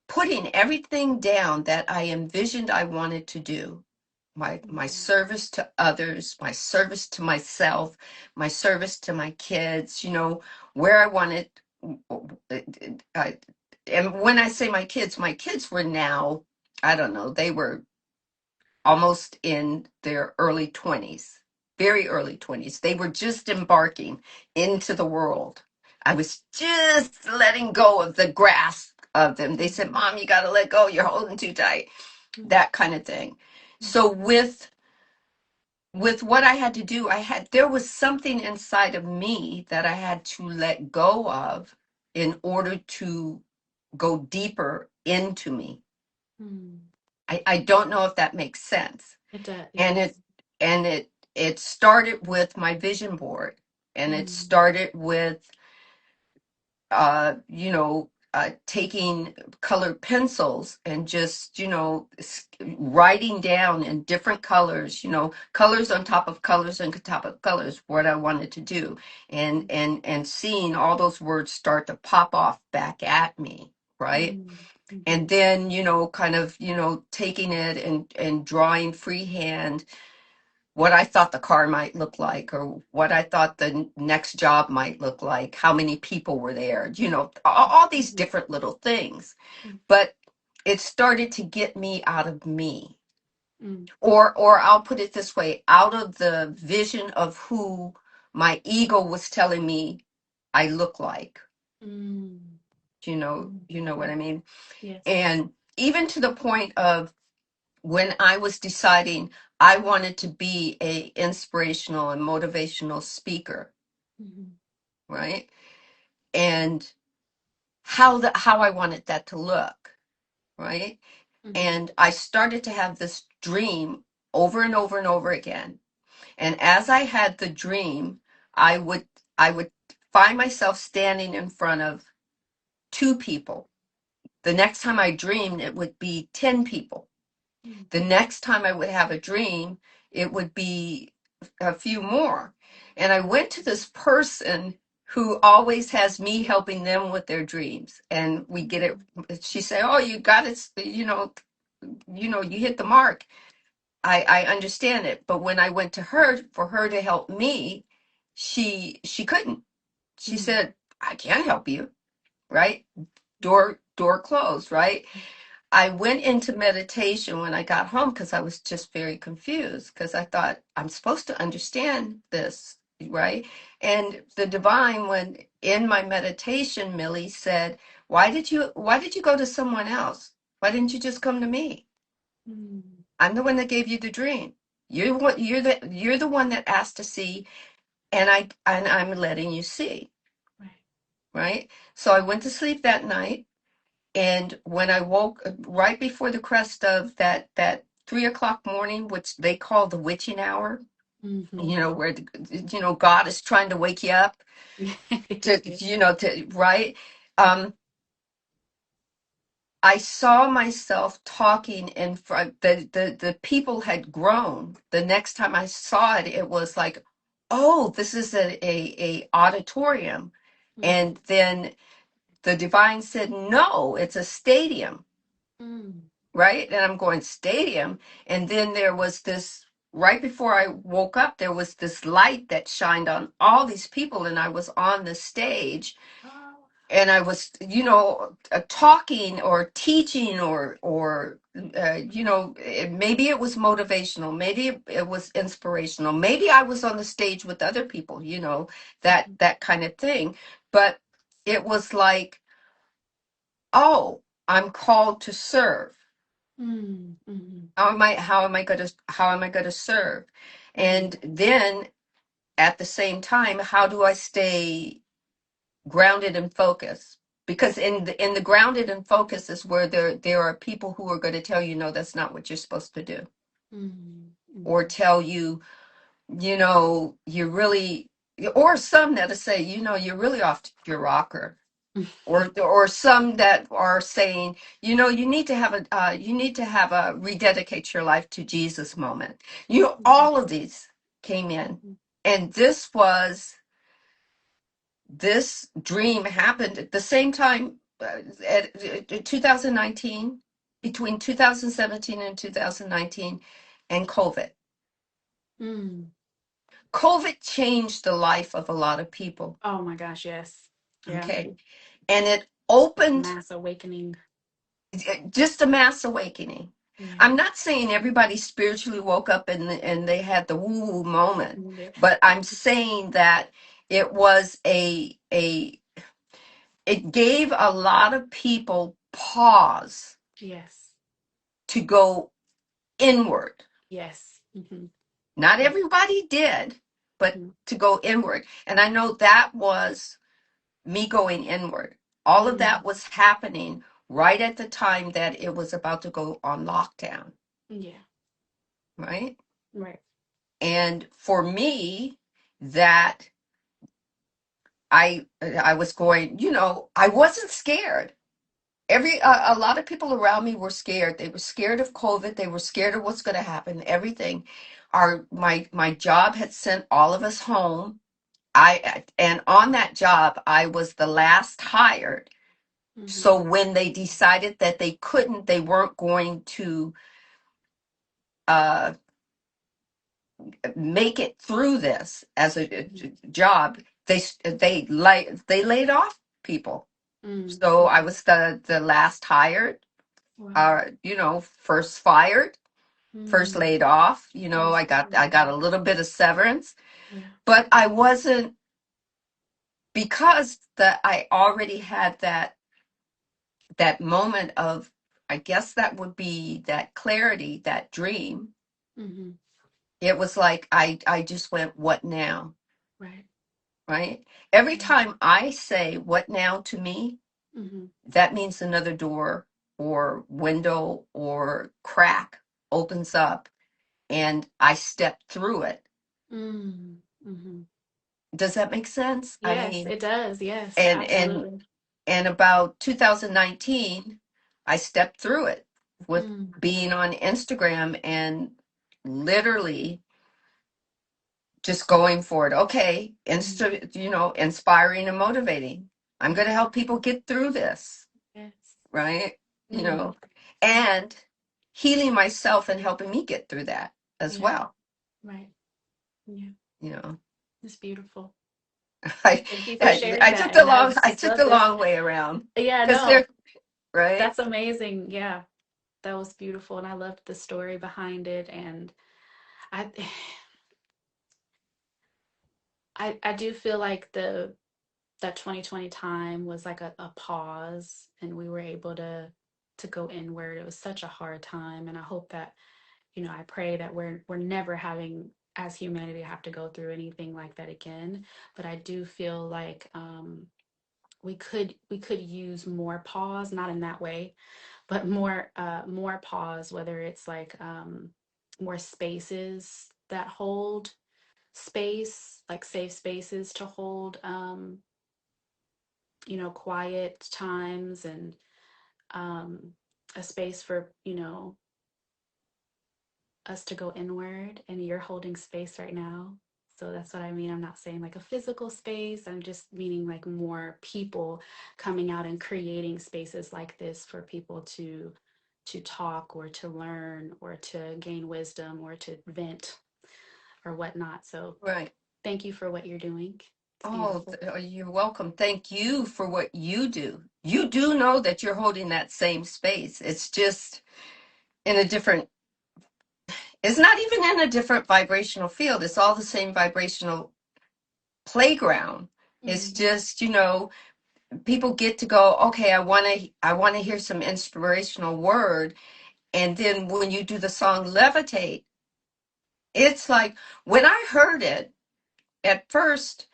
putting everything down that I envisioned I wanted to do. My Mhm. service to others, my service to myself, my service to my kids, you know, where I wanted. I, and when I say my kids were now, I don't know, they were almost in their early 20s, very early 20s. They were just embarking into the world. I was just letting go of the grasp of them. They said, Mom, you got to let go. You're holding too tight, Mm. that kind of thing. So with what I had to do, there was something inside of me that I had to let go of in order to go deeper into me. Mm. I don't know if that makes sense. It does. And it Yes. and it started with my vision board, and it Mm. started with you know, taking colored pencils and just, you know, writing down in different colors, you know, colors on top of colors on top of colors, what I wanted to do, and seeing all those words start to pop off back at me, right? Mm. And Mhm. then, you know, kind of, you know, taking it and drawing freehand what I thought the car might look like, or what I thought the next job might look like, how many people were there, you know, all these Mhm. different little things. Mm. But it started to get me out of me. Mm. Or I'll put it this way, out of the vision of who my ego was telling me I look like. Mm. You know what Mhm. I mean? Yes. And even to the point of when I was deciding I wanted to be a inspirational and motivational speaker, Mhm. right? And how I wanted that to look, right? Mhm. And I started to have this dream over and over and over again. And as I had the dream, I would I would find myself standing in front of two people. The next time I dreamed, it would be 10 people. Mm. The next time I would have a dream, it would be a few more. And I went to this person who always has me helping them with their dreams. And we get it. Mm. She said, "Oh, you got it. You know, you hit the mark." I understand it. But when I went to her for her to help me, she couldn't. She Mm. said, "I can't help you." Right? Door closed. Right? I went into meditation when I got home because I was just very confused because I thought I'm supposed to understand this, right? And the divine, when in my meditation, Millie said, why did you go to someone else? Why didn't you just come to me? Mm. I'm the one that gave you the dream. You're the one that asked to see, and I'm letting you see, Right. right? So I went to sleep that night. And when I woke right before the crest of that 3 o'clock morning, which they call the witching hour, Mhm. you know, where you know God is trying to wake you up to, you know, to right. Um, I saw myself talking in front. The people had grown. The next time I saw it, it was like, oh, this is a auditorium, Mm. and then the divine said, no, it's a stadium, Mm. right? And I'm going, stadium. And then there was this, right before I woke up, there was this light that shined on all these people, and I was on the stage. Oh. and I was, talking or teaching or maybe it was motivational, maybe it was inspirational, maybe I was on the stage with other people, that kind of thing. But it was like, oh, I'm called to serve. Mm-hmm. How am I going to serve? Mm-hmm. And then at the same time, how do I stay grounded and focused? Because in the grounded and focus is where there are people who are going to tell you, no, that's not what you're supposed to do, or Mm-hmm. tell you, you really, or some that'll say, you're really off your rocker, or some that are saying, you need to have a rededicate your life to Jesus moment. All of these came in, and this dream happened at the same time, at 2019, between 2017 and 2019, and COVID. Mm. COVID changed the life of a lot of people. Oh my gosh, yes. Yeah. Okay. And it opened Mass awakening. just a mass awakening. Yeah. I'm not saying everybody spiritually woke up and they had the woo woo moment, Yeah. but I'm saying that it was it gave a lot of people pause Yes. to go inward. Yes. Mm-hmm. Not everybody did, but Mm-hmm. to go inward. And I know that was me going inward. All of Mm-hmm. that was happening right at the time that it was about to go on lockdown, Yeah. right? Right. And for me, that I was going, I wasn't scared. A lot of people around me were scared. They were scared of COVID. They were scared of what's going to happen. Everything. My job had sent all of us home. And on that job, I was the last hired. Mm-hmm. So when they decided that they weren't going to uh, make it through this as a job, they laid off people. So I Mm-hmm. was the last hired, Wow. first fired, first Mm. laid off. I'm I got a little bit of severance, yeah. but I wasn't, because that I already had that moment of, I guess that would be that clarity, that dream. Mm-hmm. It was like I just went, what now? Right. Right? Every Yeah. time I say what now to me, Mm-hmm. that means another door or window or crack opens up and I step through it. Mm. Mm-hmm. Does that make sense? I Yes, mean, it does. Yes, and and absolutely. and about 2019, I stepped through it with Mm. being on Instagram and literally just going for it. Okay, Mm. inspiring and motivating. I'm going Right. to help people get through this, Yes. right? You Mm. know, and healing myself and helping me get through that as Yeah. well. Right. Yeah. You know, It's beautiful. I Thank you for I, sharing I that. took the And long I that's took the stuff is, long way around, yeah, because no, they're right. that's amazing. Yeah, that was beautiful. And I loved the story behind it. And I, I do feel like that 2020 time was like a pause and we were able to go inward. It was such a hard time. And I hope that, I pray that we're never having as humanity have to go through anything like that again. But I do feel like we could use more pause, not in that way, but more pause, whether it's like more spaces that hold space, like safe spaces to hold quiet times and um a space for us to go inward, and you're holding space right now. So that's what I mean. I'm not saying like a physical space. I'm just meaning like more people coming out and creating spaces like this for people to talk or to learn or to gain wisdom or to vent or whatnot. So Right. thank you for what you're doing. It's Oh, beautiful. you're welcome. Thank you for what you do. You do know that you're holding that same space. It's just in a different, it's not even in a different vibrational field. It's all the same vibrational playground. It's Mm, just, people get to go, okay, I want to hear some inspirational word. And then when you do the song Levitate, it's like when I heard it at first,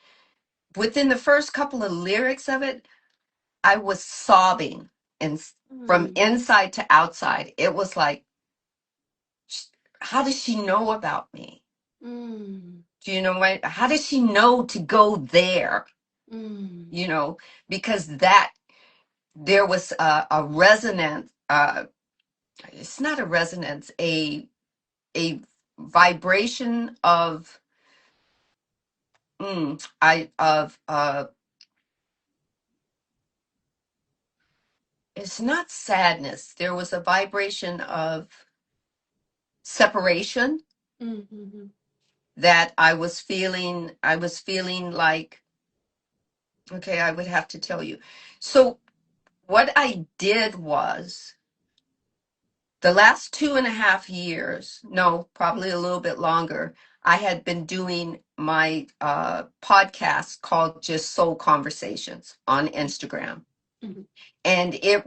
within the first couple of lyrics of it, I was sobbing and from mm, inside to outside. It was like, how does she know about me? mm, Do you know what? How does she know to go there? mm, You know, because that there was a resonance. It's not a resonance, a vibration of I of it's not sadness. There was a vibration of separation mm, mm, that I was feeling like, okay, I would have to tell you. So what I did was the last 2.5 years, no, probably a little bit longer, I had been doing my podcast called Just Soul Conversations on Instagram. mm, And it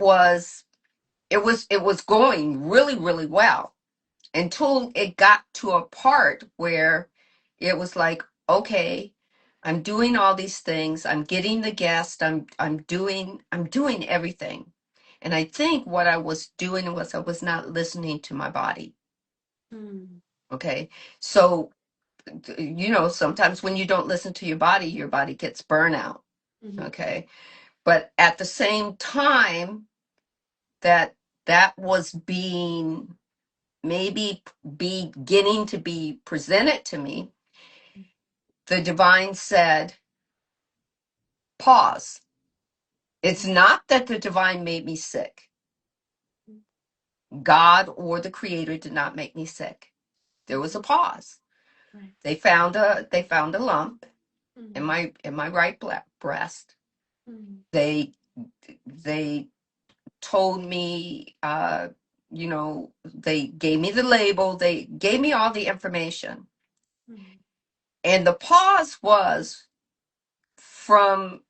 was going really, really well until it got to a part where it was like, okay, I'm doing all these things, I'm getting the guest, I'm doing everything. And I think what I was doing was I was not listening to my body. mm, Okay. So, sometimes when you don't listen to your body gets burnout. mm, Okay. But at the same time that that was being maybe beginning to be presented to me, the divine said, pause. It's not that the divine made me sick. mm, God or the creator did not make me sick. There was a mm, pause. right. They found a lump in Mm, my right breast. mm, They told me, they gave me the label, they gave me all the information. mm, And the pause was from,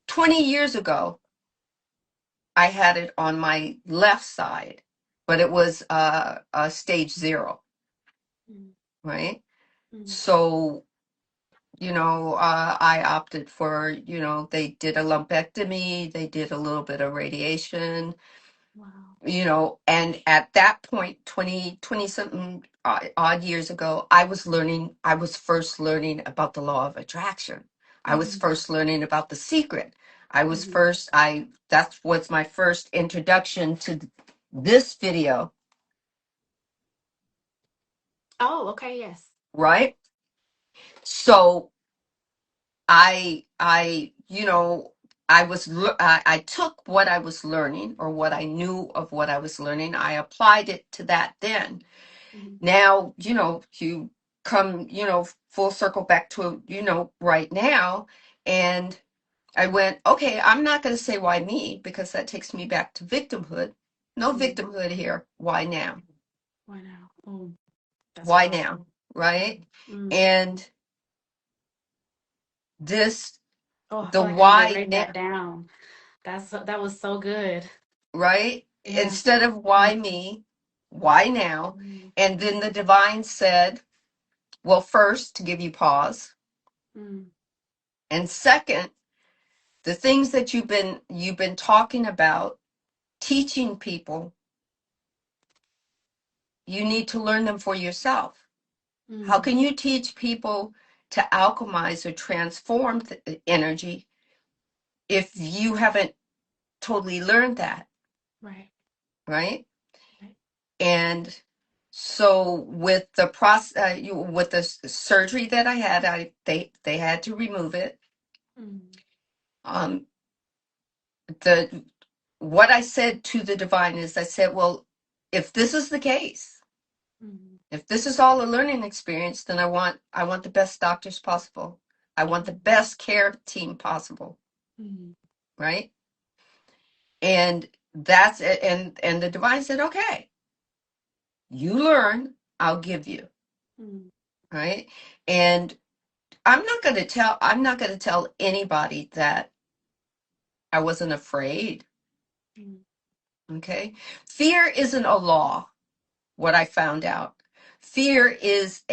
20 years ago, I had it on my left side, but it was a stage 0, mm, right? mm. So, I opted for, they did a lumpectomy, they did a little bit of radiation, Wow. and at that point, 20 something odd years ago, I was first learning about the law of attraction. I was Mm, first learning about the secret. I was mm. first, that was my first introduction to this video, Oh, okay, yes. right? So I took what I was learning or what I knew of what I was learning. I applied it to that then. Mm, Now, you come, full circle back to, right now. And I went, okay, I'm not going to say why me, because that takes me back to victimhood. No mm. victimhood here. Why now? Why now? Oh, that's Why now? powerful. Right? Mm. And this, Oh, I the feel like I need to why write now, that down. That was so good. right? Yeah. Instead of why me, why now? Mm, And then the divine said, well, first, to give you pause. mm, And second, the things that you've been talking about, teaching people, you need to learn them for yourself. How mm. can you teach people to alchemize or transform energy if you haven't totally learned that, Right. right? Right. And so with the process, with the surgery that I had, they had to remove it. Mm, Um, the what I said to the divine is, I said, well, if this is the case, mm, If this is all a learning experience, then I want the best doctors possible. I want the best care team possible, Mm. right? And that's it. And the divine said, okay, you learn, I'll give you, Mm. right? And I'm not going to tell anybody that I wasn't afraid. Mm. Okay? Fear isn't a law, what I found out. Fear it's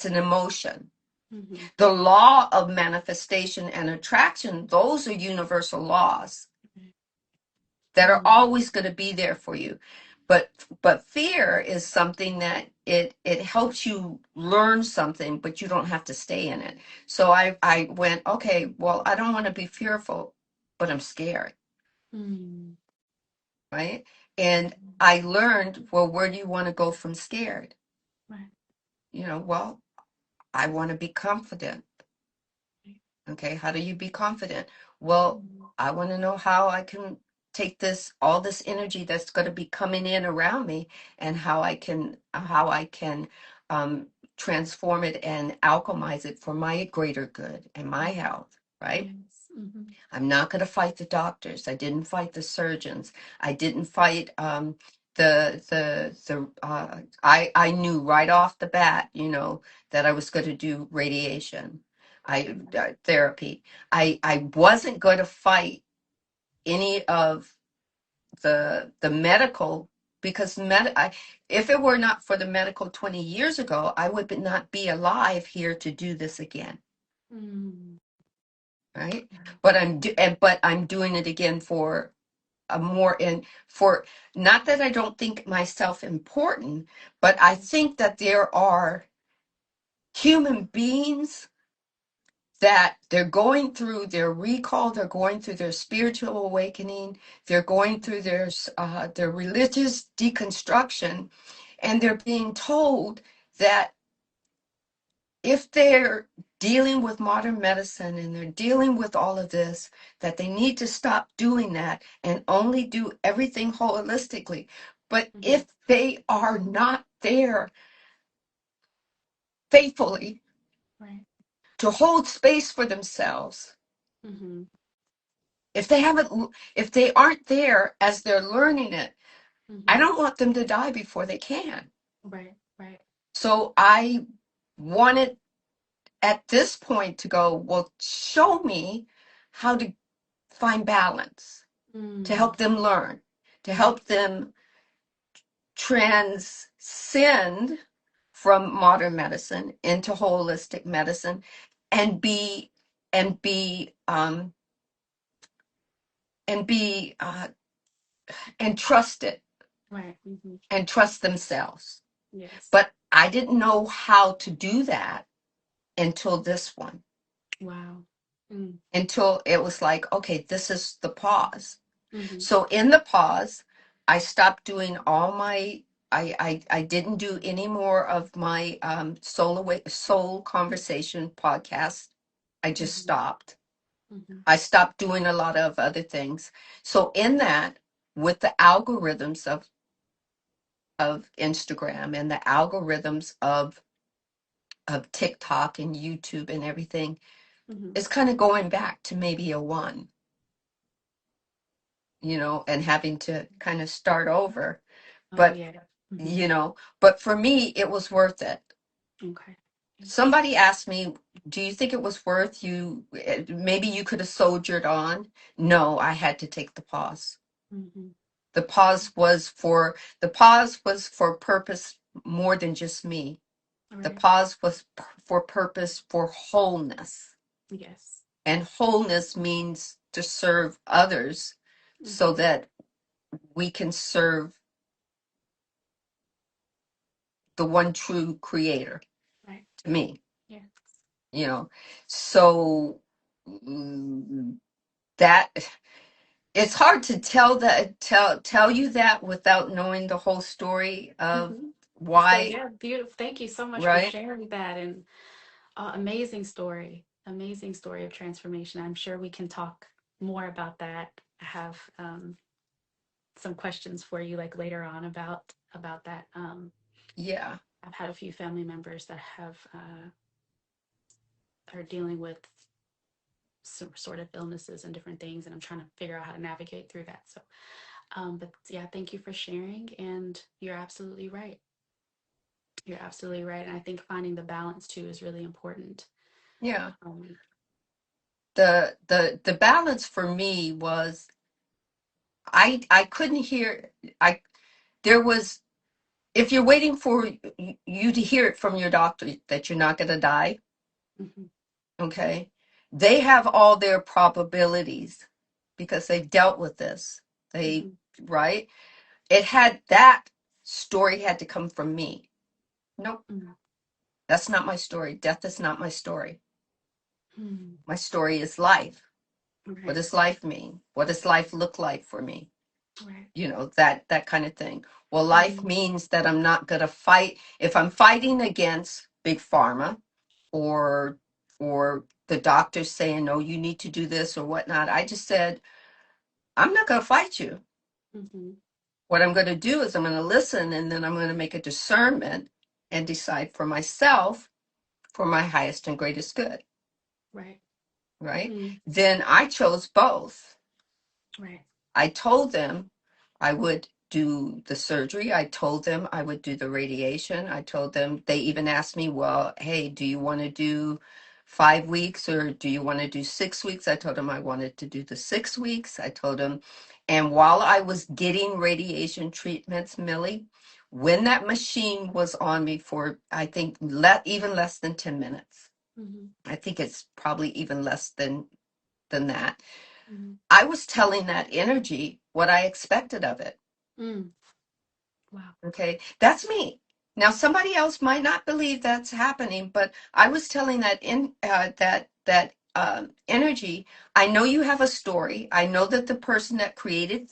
an emotion. Mhm. The law of manifestation and attraction, those are universal laws that are Mm. always going to be there for you. But fear is something that it helps you learn something, but you don't have to stay in it. So I went, okay, well, I don't want to be fearful, but I'm scared, Mm. right? And I learned, well, where do you want to go from scared? Right. Well, I want to be confident. Right. Okay, how do you be confident? Well, Mm. I want to know how I can take all this energy that's going to be coming in around me, and how I can um, transform it and alchemize it for my greater good and my Mm. health, right? Yes. Mm-hmm. I'm not going to fight the doctors. I didn't fight the surgeons. I didn't fight I knew right off the bat, that I was going to do radiation, therapy. I wasn't going to fight any of the medical, because if it were not for the medical 20 years ago, I would not be alive here to do this again, Mm. right? Right. But I'm doing it again for a more in for not that I don't think myself important, but I think that there are human beings that they're going through their recall, they're going through their spiritual awakening, they're going through their religious deconstruction, and they're being told that if they're dealing with modern medicine and they're dealing with all of this, that they need to stop doing that and only do everything holistically. But Mm-hmm. if they are not there faithfully Right. to hold space for themselves, Mm-hmm. if they aren't there as they're learning it, I Mm-hmm. don't want them to die before they can. Right. Right. So I wanted at this point to go, well, show me how to find balance, to Mm. help them learn, to Right. help them transcend from modern medicine into holistic medicine, and be and be and be and trust it, Right. Mm-hmm. and trust themselves. Yes. But I didn't know how to do that until this one, Wow. Mm. until it was like, okay, this is the pause. Mm-hmm. So in the pause, I stopped doing all my. I didn't do any more of my soul conversation podcast. I just Mm-hmm. stopped. Mm-hmm. I stopped doing a lot of other things. So in that, with the algorithms of Instagram and the algorithms of TikTok and YouTube and everything, Mm-hmm. it's kind of going back to maybe a one, and having to kind of start over. Oh But yeah. Mm-hmm. but for me, it was worth it. Okay. Somebody asked me, do you think it was worth you? Maybe you could have soldiered on. No, I had to take the pause. Mm-hmm. The pause was for purpose more than just me. All The right. pause was for purpose for wholeness. Yes. And wholeness means to serve others so Mm-hmm. that we can serve the one true creator, Right. to me. Yes. you know so mm, that it's hard to tell you that without knowing the whole story of Mm-hmm. So why, yeah, beautiful. Thank you so much for right? sharing that, and amazing story. Amazing story of transformation. I'm sure we can talk more about that. I have some questions for you like later on about that. Yeah. I've had a few family members that have are dealing with some sort of illnesses and different things, and I'm trying to figure out how to navigate through that. So, but yeah, thank you for sharing, and you're absolutely right. You're absolutely right, and I think finding the balance too is really important. Yeah. Um, The balance for me was I couldn't hear. I There was, if you're waiting for you to hear it from your doctor that you're not going to die, mhm, okay, they have all their probabilities because they dealt with this. They, mhm, right? It had that story had to come from me. Nope, mhm, that's not my story. Death is not my story. mhm. My story is life. What Right, does life mean? What does life look like for me? right. That kind of thing. Well, life Mhm, means that I'm not going to fight. If I'm fighting against big pharma, or the doctors saying, no, you need to do this or whatnot, I just said, I'm not going to fight you. mhm. What I'm going to do is I'm going to listen, and then I'm going to make a discernment and decide for myself for my highest and greatest good. Right. Right? Mm, Then I chose both. right. I told them I would do the surgery. I told them I would do the radiation. I told them, they even asked me, well, hey, do you want to do 5 weeks or do you want to do 6 weeks? I told them I wanted to do the 6 weeks. I told them, and while I was getting radiation treatments, Millie, when that machine was on me for, I think, even less than 10 minutes, Mhm, I think it's probably even less than that, mhm. I was telling that energy what I expected of it. Mm. Wow. Okay, that's me. Now, somebody else might not believe that's happening, but I was telling that energy. I know you have a story. I know that the person that created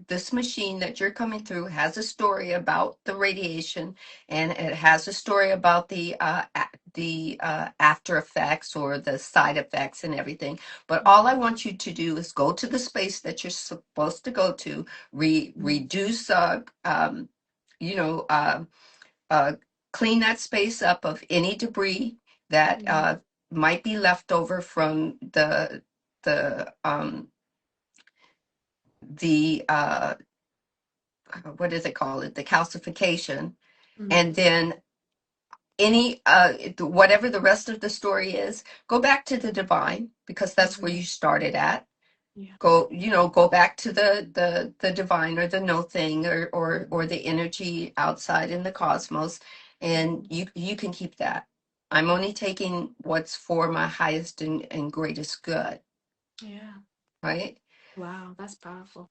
this machine that you're coming through has a story about the radiation, and it has a story about the after effects or the side effects and everything. But all I Mhm, want you to do is go to the space that you're supposed to go to, mhm, reduce you know, uh, clean that space up of any debris that mhm, might be left over from the the what does it call it? The calcification, mhm, and then any whatever the rest of the story is, go back to the divine because that's where mhm. you started at. Yeah. Go back to the divine or the no thing or Mhm, the energy outside in the cosmos, and mhm. you can keep that. I'm only taking what's for my highest and greatest good, Yeah. right? Wow, that's powerful.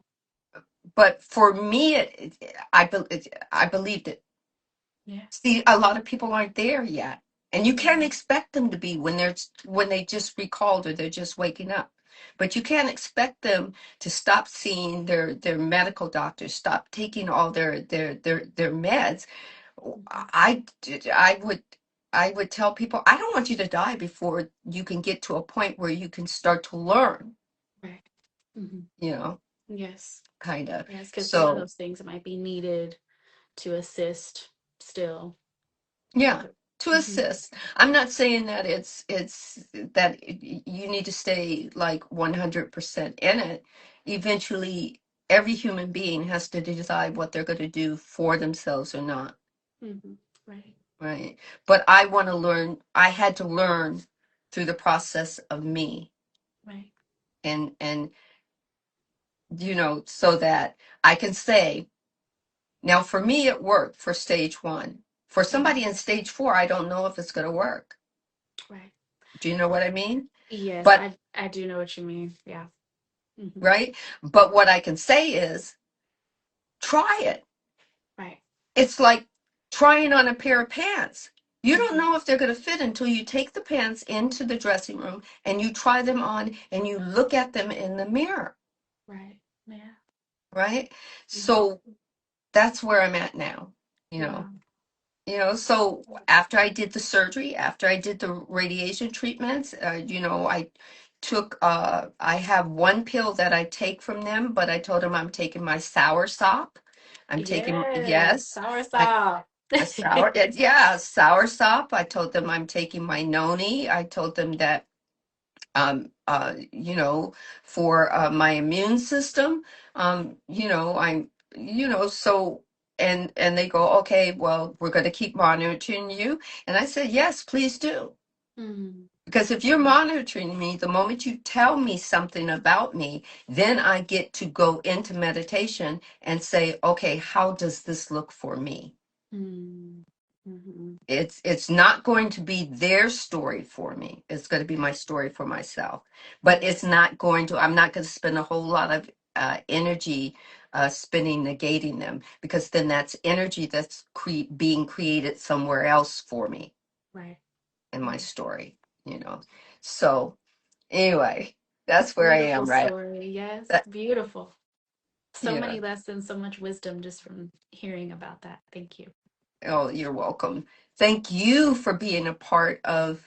But for me, I believed it. Yeah. See, a lot of people aren't there yet. And you can't Mhm, expect them to be when they just recalled or they're just waking up. But you can't expect them to stop seeing their medical doctors, stop taking all their meds. mhm. I would tell people, I don't want you to die before you can get to a point where you can start to learn, Right. Mhm. you know, Yes. kind of. Yes, because some of So those things might be needed to assist still. yeah, to Mhm, assist. I'm not saying that it's that you need to stay like 100% in it. Eventually, every human being has to decide what they're going to do for themselves or not, mhm. Right. right? But I want to learn. I had to learn through the process of me, Right. and so that I can say, now for me it worked for stage 1. For somebody Mhm. in stage 4, I don't know if it's going to work. Right. Do you know what I mean? Yes, But I do know what you mean. Yeah. Mhm. right? But what I can say is try it. Right. It's like trying on a pair of pants. You don't Mhm. know if they're going to fit until you take the pants into the dressing room and you try them on and you look at them in the mirror, Right. Yeah. right? Mhm. So that's where I'm at now, you know. Wow. So after I did the surgery, after I did the radiation treatments, I have one pill that I take from them, but I told them I'm taking my sour sop. I'm taking, Yes. yes, Sour I, sop. A sour, yeah, sour sop. I told them I'm taking my noni. I told them that, you know, for my immune system, I'm, so, and they go, okay, well, we're going to keep monitoring you. And I said, yes, please do. Mm, Because if you're monitoring me, the moment you tell me something about me, then I get to go into meditation and say, okay, how does this look for me? mm, mhm. It's not going to be their story for me. It's going to be Right. my story for myself. But Mm, it's not going to, I'm not going to spend a whole lot of energy spinning negating them, because then that's energy that's being created somewhere else for me right. in my Right. story. So anyway, that's where I Beautiful am, right? story. Yes, That, beautiful. So yeah. many lessons, so much wisdom just from hearing about that. Thank you. Oh, you're welcome. Thank you for being a part of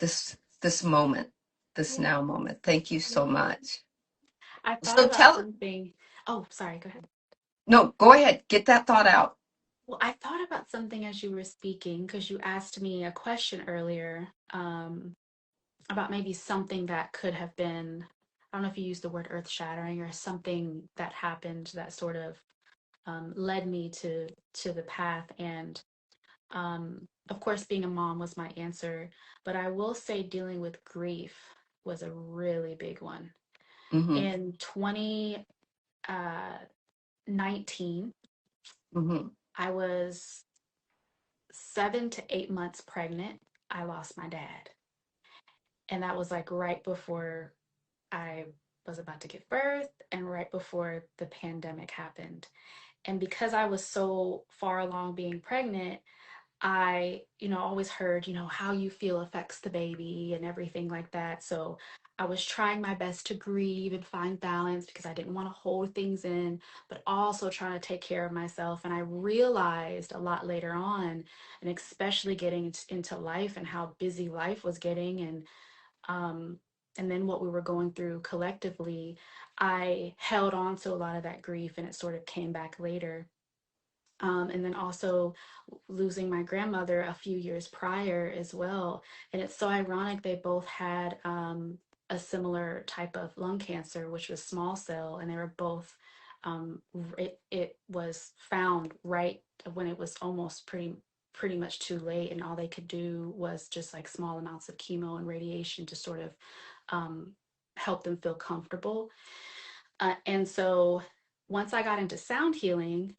this moment, this Yeah. now moment. Thank you so Yeah. much. I thought So about tell, something. Oh, sorry, go ahead. no, go ahead, get that thought out. Well, I thought about something as you were speaking because you asked me a question earlier about maybe something that could have been, I don't know if you used the word earth shattering or something that happened that sort of led me to the path. And of course, being a mom was my answer, but I will say dealing with grief was a really big one. Mm-hmm, In 2019, mm-hmm, I was 7 to 8 months pregnant. I lost my dad. And that was like right before I was about to give birth and right before the pandemic happened. And because I was so far along being pregnant, I, always heard, how you feel affects the baby and everything like that. So I was trying my best to grieve and find balance because I didn't want to hold things in, but also trying to take care of myself. And I realized a lot later on, and especially getting into life and how busy life was getting, um, and then what we were going through collectively, I held on to a lot of that grief and it sort of came back later. And then also losing my grandmother a few years prior as well. And it's so ironic, they both had a similar type of lung cancer, which was small cell, and they were both, it was found right when it was almost pretty much too late, and all they could do was just like small amounts of chemo and radiation to sort of um, help them feel comfortable. And so once I got into sound healing,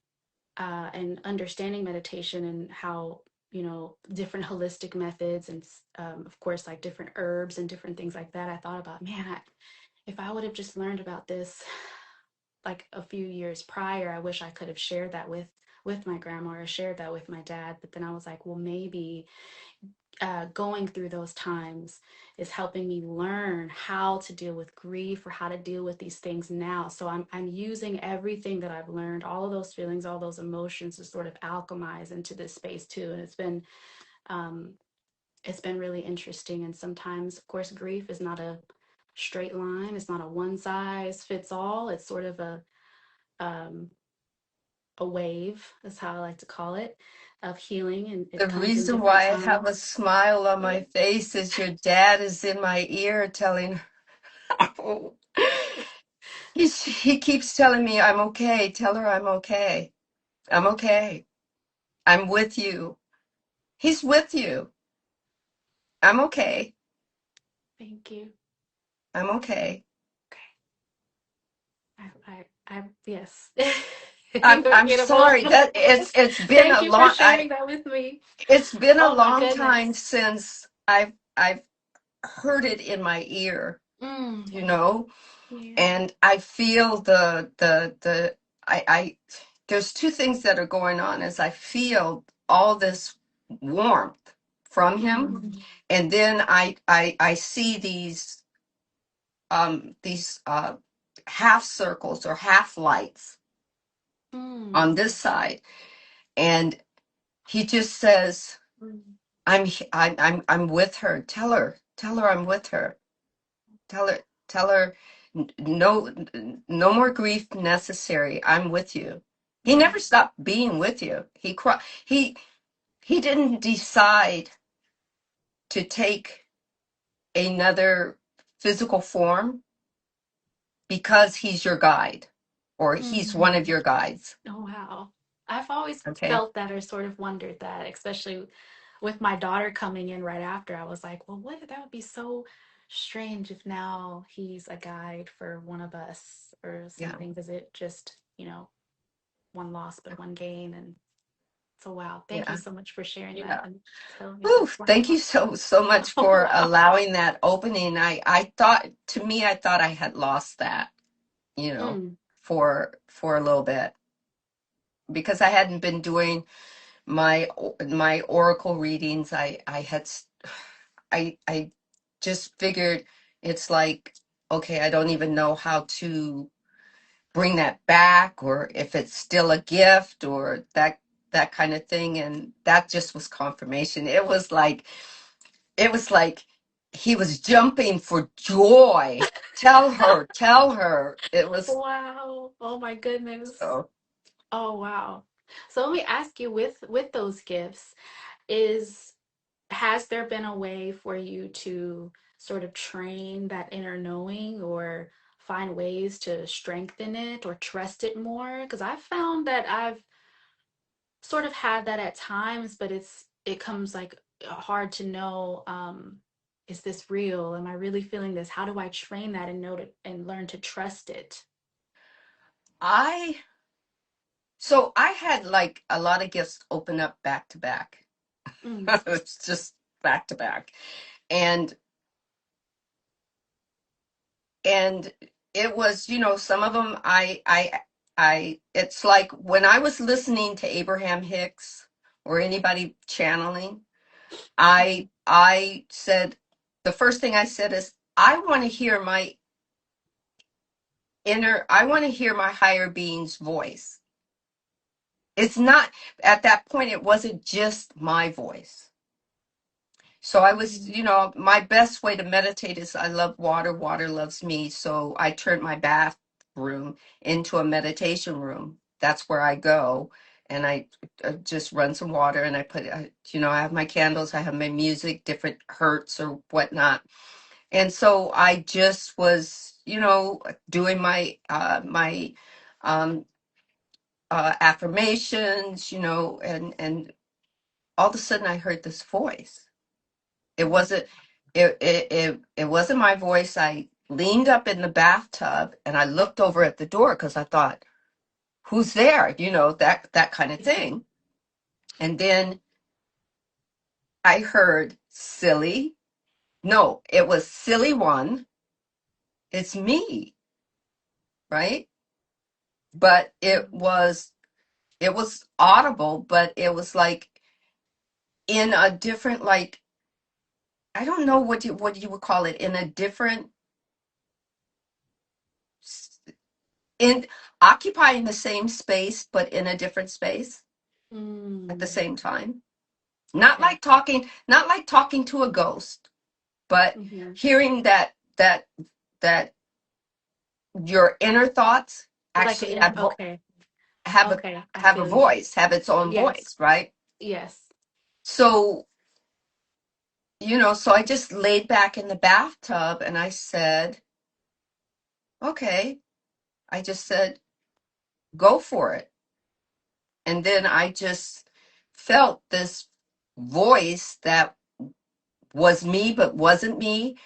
and understanding meditation and how different holistic methods and of course like different herbs and different things like that, I thought about, man, if I would have just learned about this like a few years prior, I wish I could have shared that with my grandma or shared that with my dad. But then I was like, well, maybe going through those times is helping me learn how to deal with grief or how to deal with these things now. So I'm using everything that I've learned, all of those feelings, all those emotions, to sort of alchemize into this space too. And um, it's been really interesting. And sometimes, of course, grief is not a straight line. It's not a one size fits all. It's sort of um, a wave. That's how I like to call it, of healing, and it the comes in reason different why I have a times. smile on Yeah. my face is your dad is in my ear telling, oh, he keeps telling me I'm okay. Tell her I'm okay. I'm okay. I'm with you. He's with you. I'm okay. Thank you. I'm okay. Yes. I'm Get sorry emotional. that it's been Thank a you for long sharing that with me. it's been a Oh my long time goodness. since I've heard it in my ear, Mm, you know, yeah. and I feel the I there's two things that are going on as I feel all this warmth from him, Mm, and then I see these half circles or half lights on mm, this side, and he just says, mm. I'm with her. Tell her I'm with her. Tell her, tell her, no, no more grief necessary. I'm with you. He Mm. never stopped being with you. He didn't decide to take another physical form because he's your guide or he's one of Mm. your guides. Oh, wow. I've always Okay. felt that or sort of wondered that, especially with my daughter coming in right after. I was like, well, what? That would be so strange if now he's a guide for one of us or Yeah. something. Is it just, one loss but one gain? And so, wow, thank you Yeah. so much for sharing that Yeah. and telling me Whew, this. thank you Wow. so much Oh, for wow. allowing that opening. I thought to me I thought I had lost that, you know, Mm. for a little bit because I hadn't been doing my oracle readings. I just figured it's like, okay, I don't even know how to bring that back or if it's still a gift or that kind of thing. And that just was confirmation. It was like he was jumping for joy. Tell her. It was Wow. Oh, my goodness. so. Oh, wow. So let me ask you, with those gifts, is has there been a way for you to sort of train that inner knowing or find ways to strengthen it or trust it more? Because I've found that I've sort of had that at times, but it comes like hard to know, is this real? Am I really feeling this? How do I train that and know to and learn to trust it? I so I had like a lot of gifts open up back to back. Mm, It's just back to back. And and it was, some of them I it's like when I was listening to Abraham Hicks or anybody channeling, I said the first thing I said is I want to hear my higher being's voice. It's not at that point it wasn't just my voice. So I was, mm, my best way to meditate is I love water, water loves me. So I turned my bathroom into a meditation room. That's where I go. And I just run some water and I have my candles, I have my music, different hertz or whatnot. And so I just was, doing my um, affirmations, and all of a sudden I heard this voice. It mm, wasn't it wasn't my voice. I leaned up in the bathtub and I looked over at the door because I thought, who's there? That kind of yeah. thing. And then I heard silly. No, it was silly one. It's me, right? But it was audible, but it was like in a different, like, I don't know what you would call it, in a different in occupying the same space but in a different space at the Mm, same time. not okay. like talking not like talking to a ghost, but Hmm. hearing that your inner thoughts Like actually in okay. have a Okay. I have a feel you. voice, have its own Yes. voice, right? Yes. So so I just laid back in the bathtub and I said, okay. I just said, go for it. And then I just felt this voice that was me but wasn't me,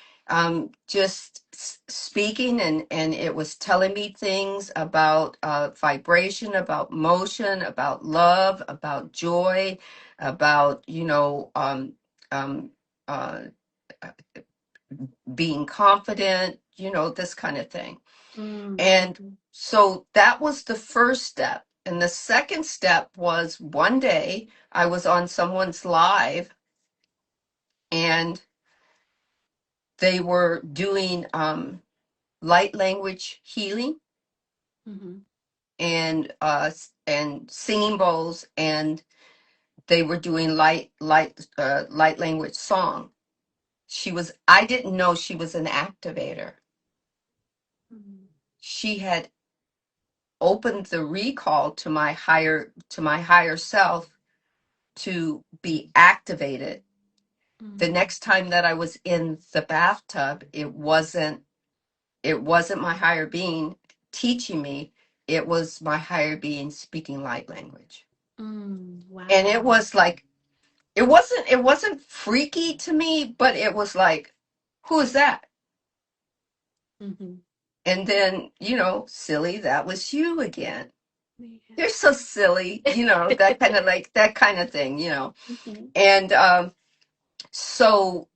just speaking, and it was telling me things about vibration, about motion, about love, about joy, about um, uh, being confident, this kind of thing. Mm, And mhm, so that was the first step. And the second step was one day I was on someone's live and they were doing light language healing mhm, and singing bowls, and they were doing light language song. I didn't know she was an activator. mhm, She had opened the recall to my higher self to be activated. The Mm. next time that I was in the bathtub, it wasn't my higher being teaching me. It was my higher being speaking light language. And it Wow. was like, it wasn't freaky to me, but it was like, who is that? Mm-hmm. And then, silly, that was you again. Yeah. You're so silly, that kind of thing. Mhm. And so,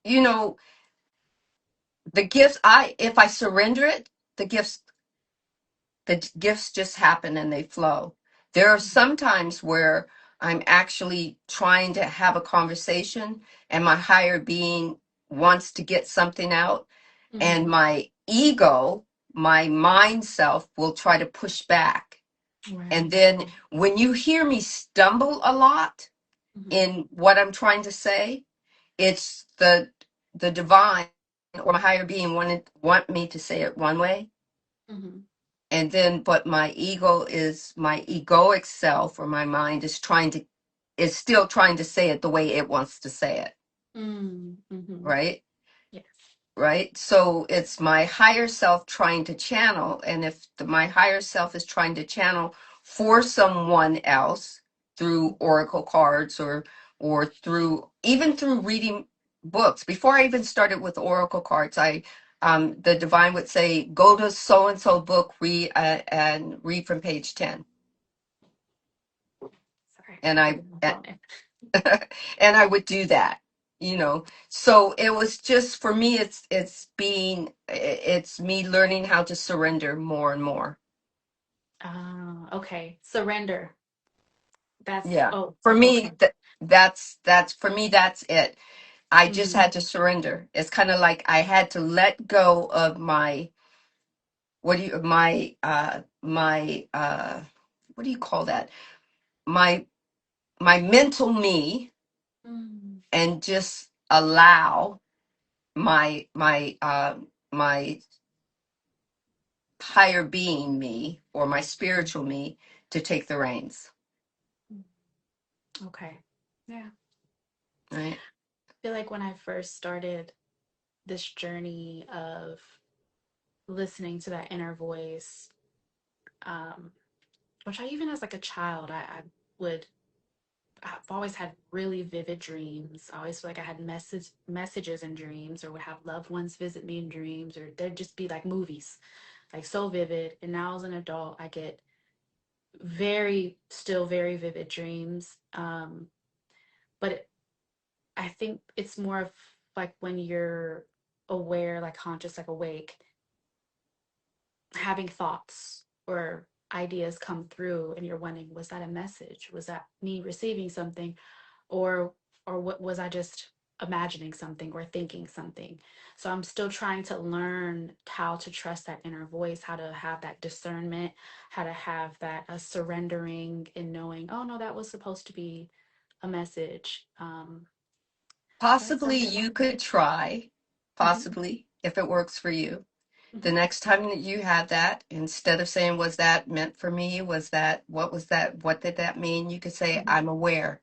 you know, the gifts, if I surrender it, the gifts just happen and they flow. There are some times where I'm actually trying to have a conversation and my higher being wants to get something out, and Mhm. my ego, my mind self, will try to push back. And Right. then when you hear me stumble a lot Mhm. in what I'm trying to say, it's the divine or my higher being want me to say it one way, Mhm. and then but my egoic self or my mind is still trying to say it the way it wants to say it, Mhm. right? Yes. Right, so it's my higher self trying to channel, and if my higher self is trying to channel for someone else through oracle cards, or through reading books. Before I even started with oracle cards, the divine would say, go to so and so book, read and read from page 10. Sorry, and I plugging my phone in. and I would do that, you know. So it was just, for me, it's me learning how to surrender more and more. Ah, okay. Surrender. That's Yeah. oh, For me, okay. that's for me, that's it. I just Mm. had to surrender. It's kind of like I had to let go of my, what do you my what do you call that? My my mental me, Mm. and just allow my higher being me, or my spiritual me, to take the reins. Okay. Yeah. Right. I feel like when I first started this journey of listening to that inner voice, um, which I even as like a child, I would I've always had really vivid dreams. I always feel like I had messages in dreams, or would have loved ones visit me in dreams, or they'd just be like movies, like so vivid. And now as an adult, I get still very vivid dreams. But I think it's more of like when you're aware, like conscious, like awake, having thoughts or ideas come through, and you're wondering, was that a message? Was that me receiving something? or what was I just imagining something or thinking something? So I'm still trying to learn how to trust that inner voice, how to have that discernment, how to have that surrendering and knowing, oh no, that was supposed to be a message. So that's Possibly something. you could try, Hmm. possibly, if it works for you. The Hmm. next time that you have that, instead of saying, was that meant for me? Was that, what did that mean? You could say, Hmm. I'm aware.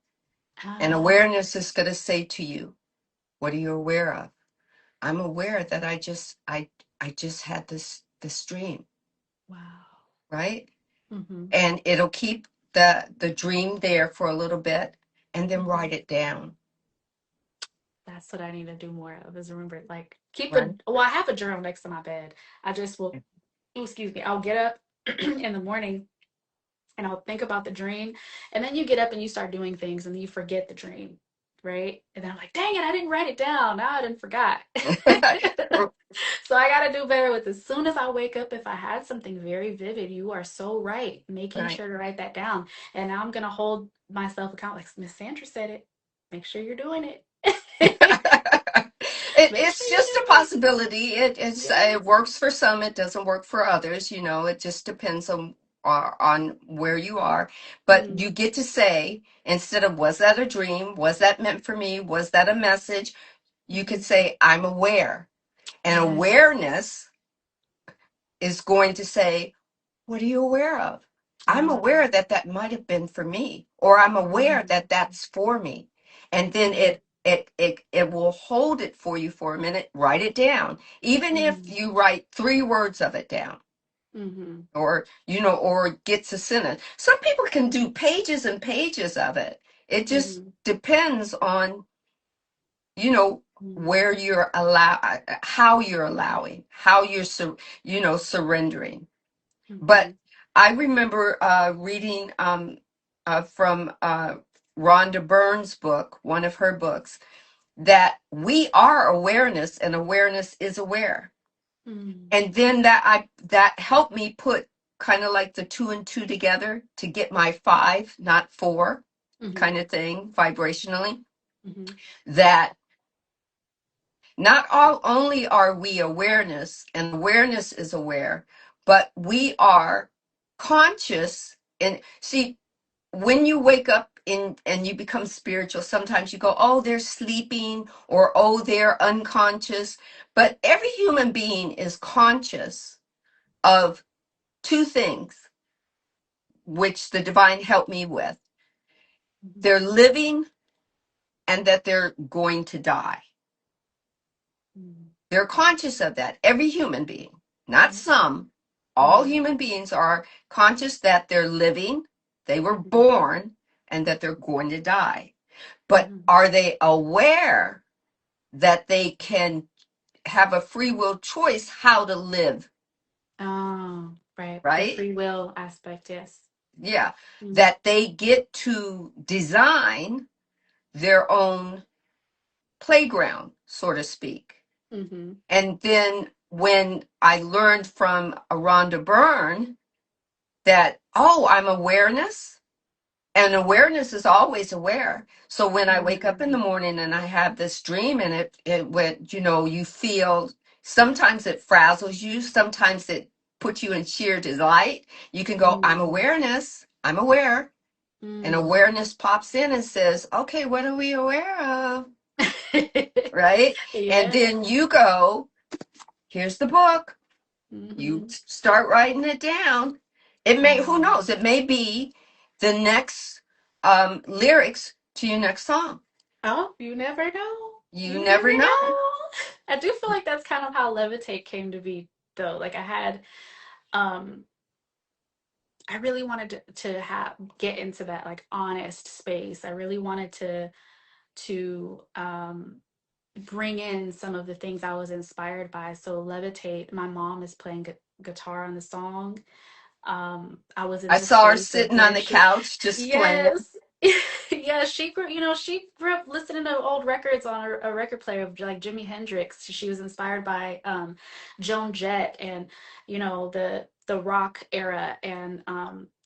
And Ah, awareness is going to say to you, what are you aware of? I'm aware that I just had this dream, wow. right? Hmm. And it'll keep the dream there for a little bit, and then Hmm. write it down. That's what I need to do more of, is remember, like keep Right. well, I have a journal next to my bed. I just will, oh, excuse me, I'll get up in the morning and I'll think about the dream. And then you get up and you start doing things and then you forget the dream, right? And then I'm like, dang it, I didn't write it down. Now I didn't forgot. So I got to do better with, as soon as I wake up, if I had something very vivid, you are so right, making Right. sure to write that down. And now I'm going to hold myself accountable. Like Miss Sandra said it, make sure you're doing it. Make sure It's you're just a doing it. possibility. It Yes. works for some. It doesn't work for others. It just depends on where you are. But Mm, you get to say, instead of, was that a dream? Was that meant for me? Was that a message? You could mhm. say, I'm aware. And Yes. awareness is going to say, What are you aware of? I'm Ah. aware that that might have been for me, or I'm aware Mhm. that that's for me. And then Mhm. it will hold it for you for a minute. Write it down. Even if Mhm. you write 3 words of it down, Mhm. or or gets a sentence. Some people can do pages and pages of it. It just Mhm. depends on you know Mhm. where you're how you're allowing, how you're surrendering. But Mhm. I remember reading from Rhonda Byrne's book, one of her books, that we are awareness and awareness is aware. Mhm. And then that helped me put kind of like the two and two together to get my 5, not 4 kind Mhm. of thing vibrationally. Mhm. That not all only are we awareness, and awareness is aware, but we are conscious. And see, when you wake up and you become spiritual, sometimes you go, oh, they're sleeping, or oh, they're unconscious. But every human being is conscious of 2 things, which the divine helped me with. Mhm. They're living and that they're going to die. Mhm. They're conscious of that. Every human being, not Yep. some, all Mhm. human beings are conscious that they're living, they were Mhm. born, and that they're going to die. But Mhm. are they aware that they can have a free will choice how to live, Oh, right. The right? free will aspect, yes. Yeah, Mhm. that they get to design their own playground, so to speak. Mhm. And then when I learned from Rhonda Byrne that, oh, I'm awareness, and awareness is always aware. So when I wake up in the Mhm. morning and I have this dream and it went, you feel, sometimes it frazzles you, sometimes it puts you in sheer delight. You can go, I'm Mhm. awareness, I'm aware. And Mm. awareness pops in and says, okay, what are we aware of? Right? And Yeah. then you go, here's the book. You Mhm. start writing it down. It may, who Um, knows, it may be the next lyrics to your next song. oh, you never know. You You never never know. know. I do feel like that's kind of how Levitate came to be, though. Like I had, um, I really wanted to have get into that like honest space. I really wanted to bring in some of the things I was inspired by. So Levitate, my mom is playing guitar on the song. I was in I this saw her space of sitting on where the she, couch just playing. yes, yeah, she grew up listening to old records on a record player of like Jimi Hendrix. She was inspired by Joan Jett and the rock era and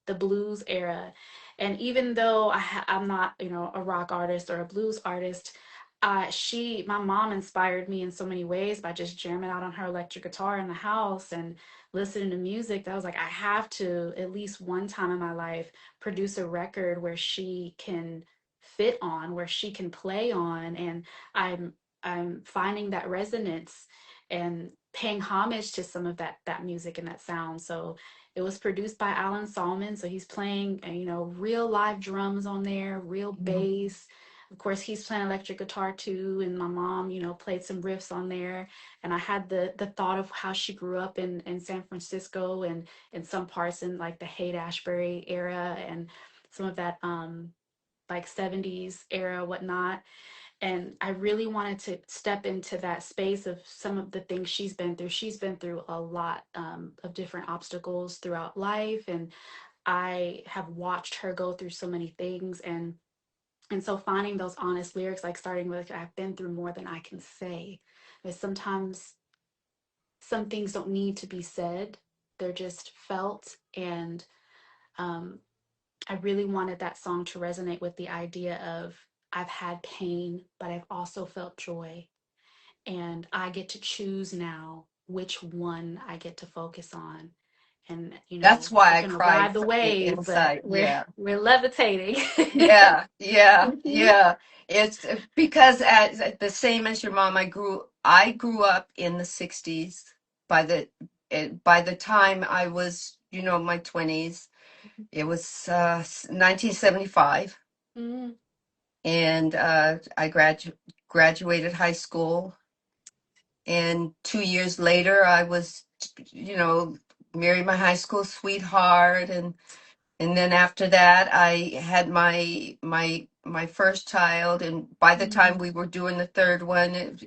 the blues era. And even though I'm not a rock artist or a blues artist, my mom inspired me in so many ways by just jamming out on her electric guitar in the house and listening to music. That was like, I have to at least one time in my life produce a record where she can fit on, where she can play on. And I'm I'm finding that resonance and paying homage to some of that music and that sound. So it was produced by Alan Solomon. So he's playing, real live drums on there, real bass. Of course, he's playing electric guitar too, and my mom, played some riffs on there. And I had the thought of how she grew up in San Francisco and in some parts in like the Haight Ashbury era and some of that like 70s era, whatnot. And I really wanted to step into that space of some of the things she's been through. She's been through a lot of different obstacles throughout life, and I have watched her go through so many things. And so finding those honest lyrics, like starting with, I've been through more than I can say. Because sometimes some things don't need to be said, they're just felt. And um, I really wanted that song to resonate with the idea of I've had pain, but I've also felt joy. And I get to choose now which one I get to focus on. And That's we're why I gonna cried ride the from the wave, but inside. we're Yeah. we're levitating. Yeah, yeah, Mhm. yeah. It's because as the same as your mom, I grew up in the 60s. By the time I was my 20s. It was 1975, Mm, and I graduated high school. And 2 years later, I was, you know, married my high school sweetheart, and then after that, I had my first child. And by the time mm, we were doing the third one,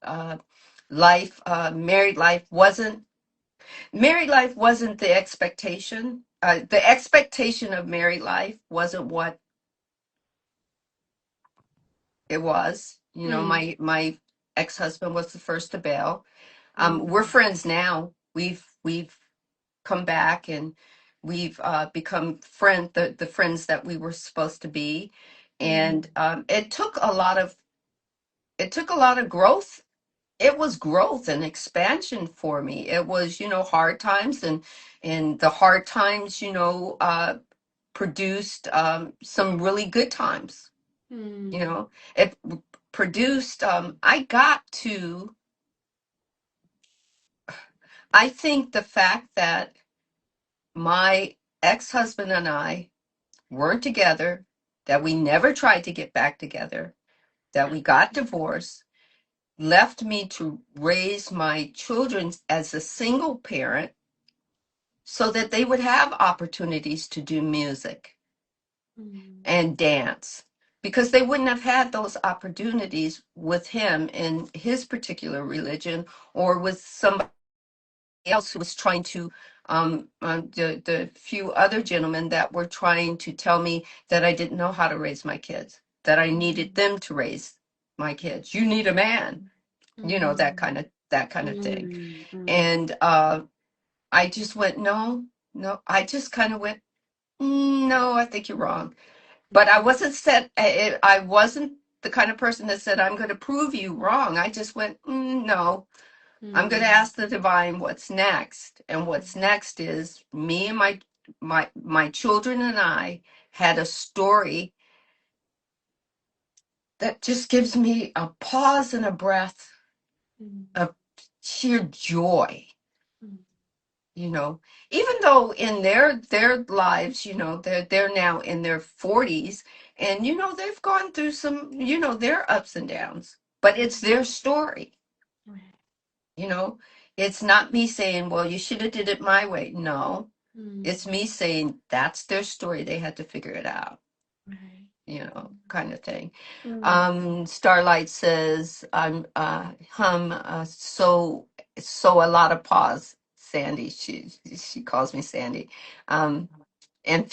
uh, life, married life wasn't the expectation. The expectation of married life wasn't what it was. mm, My ex-husband was the first to bail. We're mm, friends now. We've come back, and we've become the friends that we were supposed to be. mm, And it took a lot of growth. It was growth and expansion for me. It was, hard times, and the hard times, produced some really good times. mm, It produced. I think the fact that my ex-husband and I weren't together, that we never tried to get back together, that we got divorced, left me to raise my children as a single parent so that they would have opportunities to do music mm, and dance, because they wouldn't have had those opportunities with him in his particular religion, or with somebody else who was trying to, the few other gentlemen that were trying to tell me that I didn't know how to raise my kids, that I needed mm, them to raise my kids. You need a man, that mm, kind of thing. mm, mm, And I just went, no, no. I just kind of went, no, I think you're wrong. But I mm, wasn't set. I wasn't the kind of person that said, I'm going to prove you wrong. I just went, no. I'm going to mm, ask the divine what's next. And what's next is me and my children and I had a story that just gives me a pause and a breath mm, of sheer joy. mm, you know Even though in their lives, they're now in their 40s, and they've gone through some, their ups and downs, but it's mm, their story. right, you know it's not me saying, well, you should have did it my way. No, mm, it's me saying that's their story. They had to figure it out, right, kind of thing. mm, Starlight says, I'm so a lot of pause. Sandy, she calls me Sandy. And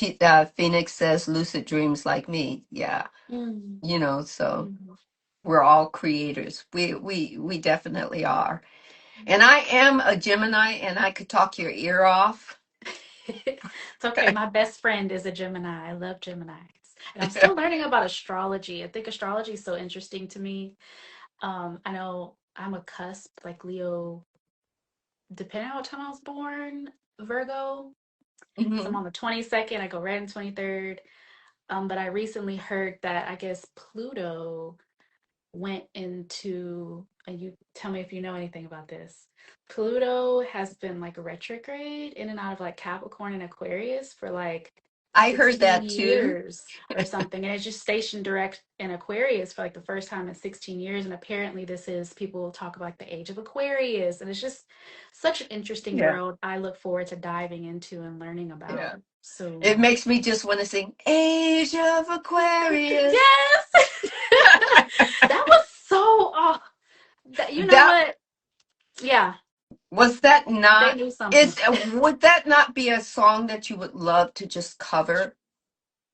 Phoenix says lucid dreams like me. Yeah, mm, so mm. we're all creators. We definitely are. And I am a Gemini, and I could talk your ear off. It's okay. My best friend is a Gemini. I love Geminis. And I'm still learning about astrology. I think astrology is so interesting to me. I know I'm a cusp, like Leo, depending on what time I was born, Virgo. So I'm Hmm. on the 22nd, I go right in 23rd. But I recently heard that I guess Pluto went into, and you tell me if you know anything about this. Pluto has been like retrograde in and out of like Capricorn and Aquarius for like I heard 16 that too. years or something. And it's just stationed direct in Aquarius for like the first time in 16 years. And apparently, this is people talk about like the age of Aquarius. And it's just such an interesting Yeah, world I look forward to diving into and learning yeah. about. So, It makes me just want to sing Age of Aquarius. yes, that was so, oh, that, you know That what? Yeah, was that they not knew something. is would that not be a song that you would love to just cover?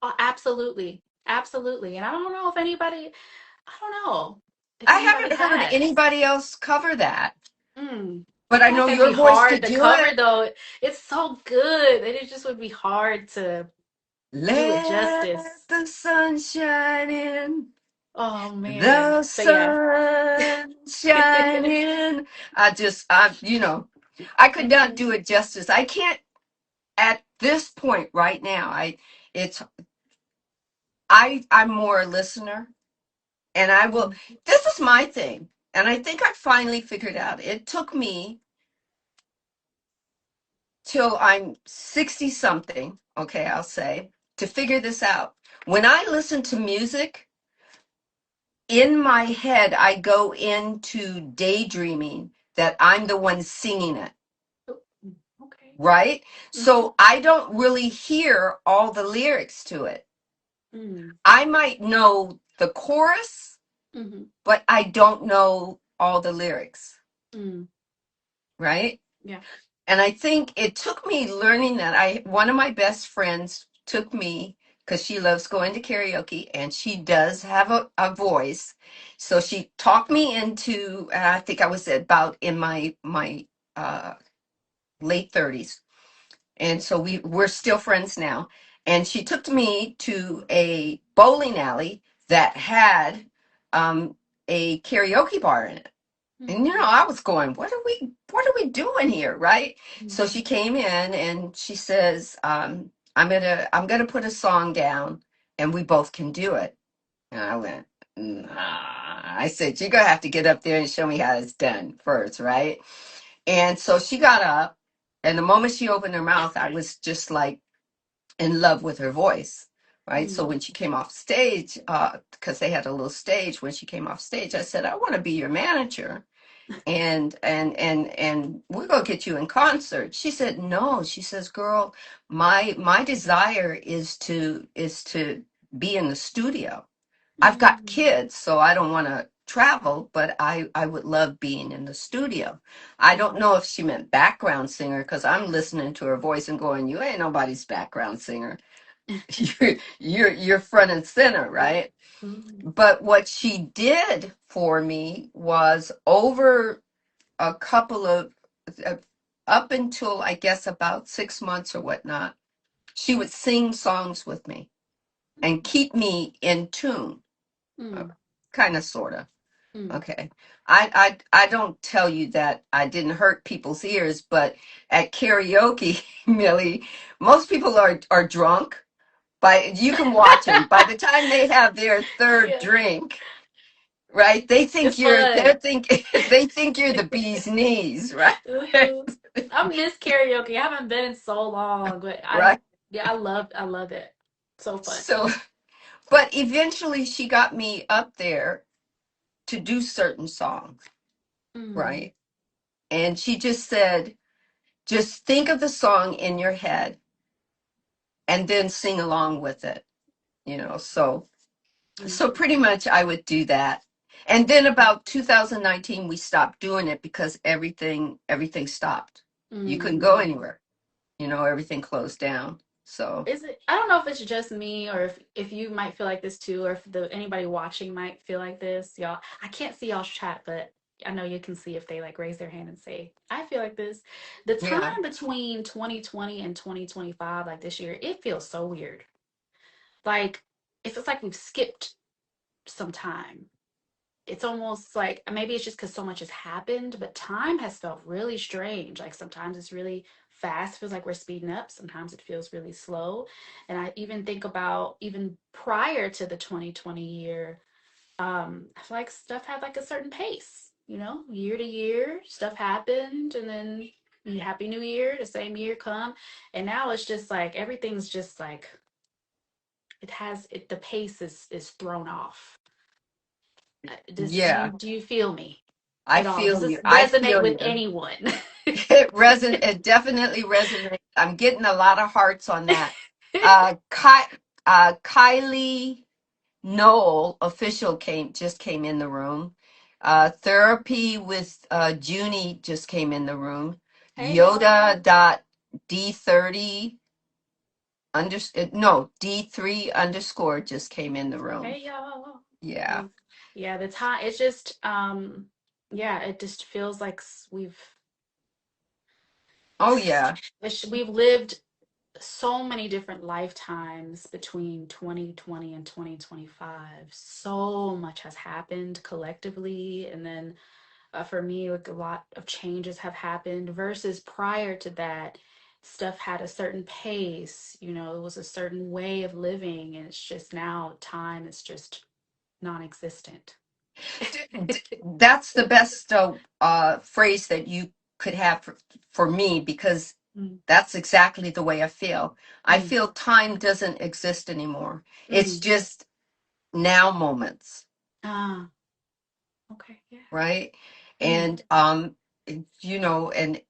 Oh, absolutely. Absolutely. And I don't know if anybody, I don't know if I anybody haven't heard has. anybody else cover that, I but feel I like know that'd be your voice hard could to do cover it. though. It's so good. And it just would be hard to do it Let justice. the sun shine in. Oh man. The But yeah. sun shining. I could not Mhm, do it justice. I can't at this point right now. It's, I'm more a listener, and I will, mhm, this is my thing. And I think I finally figured out. It took me till I'm 60 something, okay, I'll say, to figure this out. When I listen to music, in my head, I go into daydreaming that I'm the one singing it, Oh, okay. right? Mm-hmm. So I don't really hear all the lyrics to it. Mm, I might know the chorus, mm-hmm. but I don't know all the lyrics, Mm, right? yeah. And I think it took me learning that. One of my best friends took me because she loves going to karaoke and she does have a voice. So she talked me into, and I think I was about in my uh, late 30s. And so we're still friends now. And she took me to a bowling alley that had um, a karaoke bar in it. And Mm, I was going, what are we doing here, right? So mm, she came in and she says, I'm gonna put a song down and we both can do it. And I went, nah. I said, you're gonna have to get up there and show me how it's done first, right? And so she got up, and the moment she opened her mouth, I was just like in love with her voice. Right. So mm, when she came off stage, because they had a little stage, when she came off stage, I said, I want to be your manager and we're gonna get you in concert. She said no. She says, girl, my desire is to be in the studio. I've got mm, kids, so I don't want to travel, but I would love being in the studio. I don't mm. know if she meant background singer, because I'm listening to her voice and going, you ain't nobody's background singer. You're front and center, right? Mm, But what she did for me was, over a couple of uh, up until I guess about 6 months or whatnot, she would sing songs with me and keep me in tune, uh, mm, kind of, sort of. mm. Okay. I don't tell you that I didn't hurt people's ears, but at karaoke, Millie, most people are drunk. You can watch them. By the time they have their third Yeah, drink, right? They think it's fun. they think you're the bee's knees, right? Ooh, I miss karaoke. I haven't been in so long, but Right. yeah, I love it. So fun. So, but eventually she got me up there to do certain songs, Mm, right? And she just said, just think of the song in your head and then sing along with it. So mm, pretty much I would do that. And then about 2019 we stopped doing it because everything stopped. You couldn't go mm. anywhere. Everything closed down. So, Is it? I don't know if it's just me or if you might feel like this too, or if anybody watching might feel like this. Y'all, I can't see y'all's chat, but I know you can see if they like raise their hand and say, "I feel like this." The yeah. time between 2020 and 2025, like this year, it feels so weird. Like it feels like we've skipped some time. It's almost like maybe it's just because so much has happened, but time has felt really strange. Like sometimes it's really fast, feels like we're speeding up. Sometimes it feels really slow. And I even think about even prior to the 2020 year, I feel like stuff had like a certain pace, year to year, stuff happened, and then Happy New Year, the same year come. And now it's just like everything's just like the pace is thrown off. Do you Yeah. do you feel me I at all? Does feel this you. I resonate feel with you. anyone? It definitely resonates. I'm getting a lot of hearts on that. Kylie Noel official just came in the room. Therapy with Junie just came in the room. Hey y'all. Yoda.D30 no, D3 underscore just came in the room. Hey y'all. Yeah. Mm. Yeah, the time it's just yeah, it just feels like Oh yeah. we've lived so many different lifetimes between 2020 and 2025. So much has happened collectively, and then for me, like a lot of changes have happened versus prior to that, stuff had a certain pace, it was a certain way of living, and it's just now time is just non-existent. That's the best phrase that you could have for me, because Mm. That's exactly the way I feel. I Mm. feel time doesn't exist anymore. It's Mm. just now moments, Ah, okay. Yeah. right? Mm. And and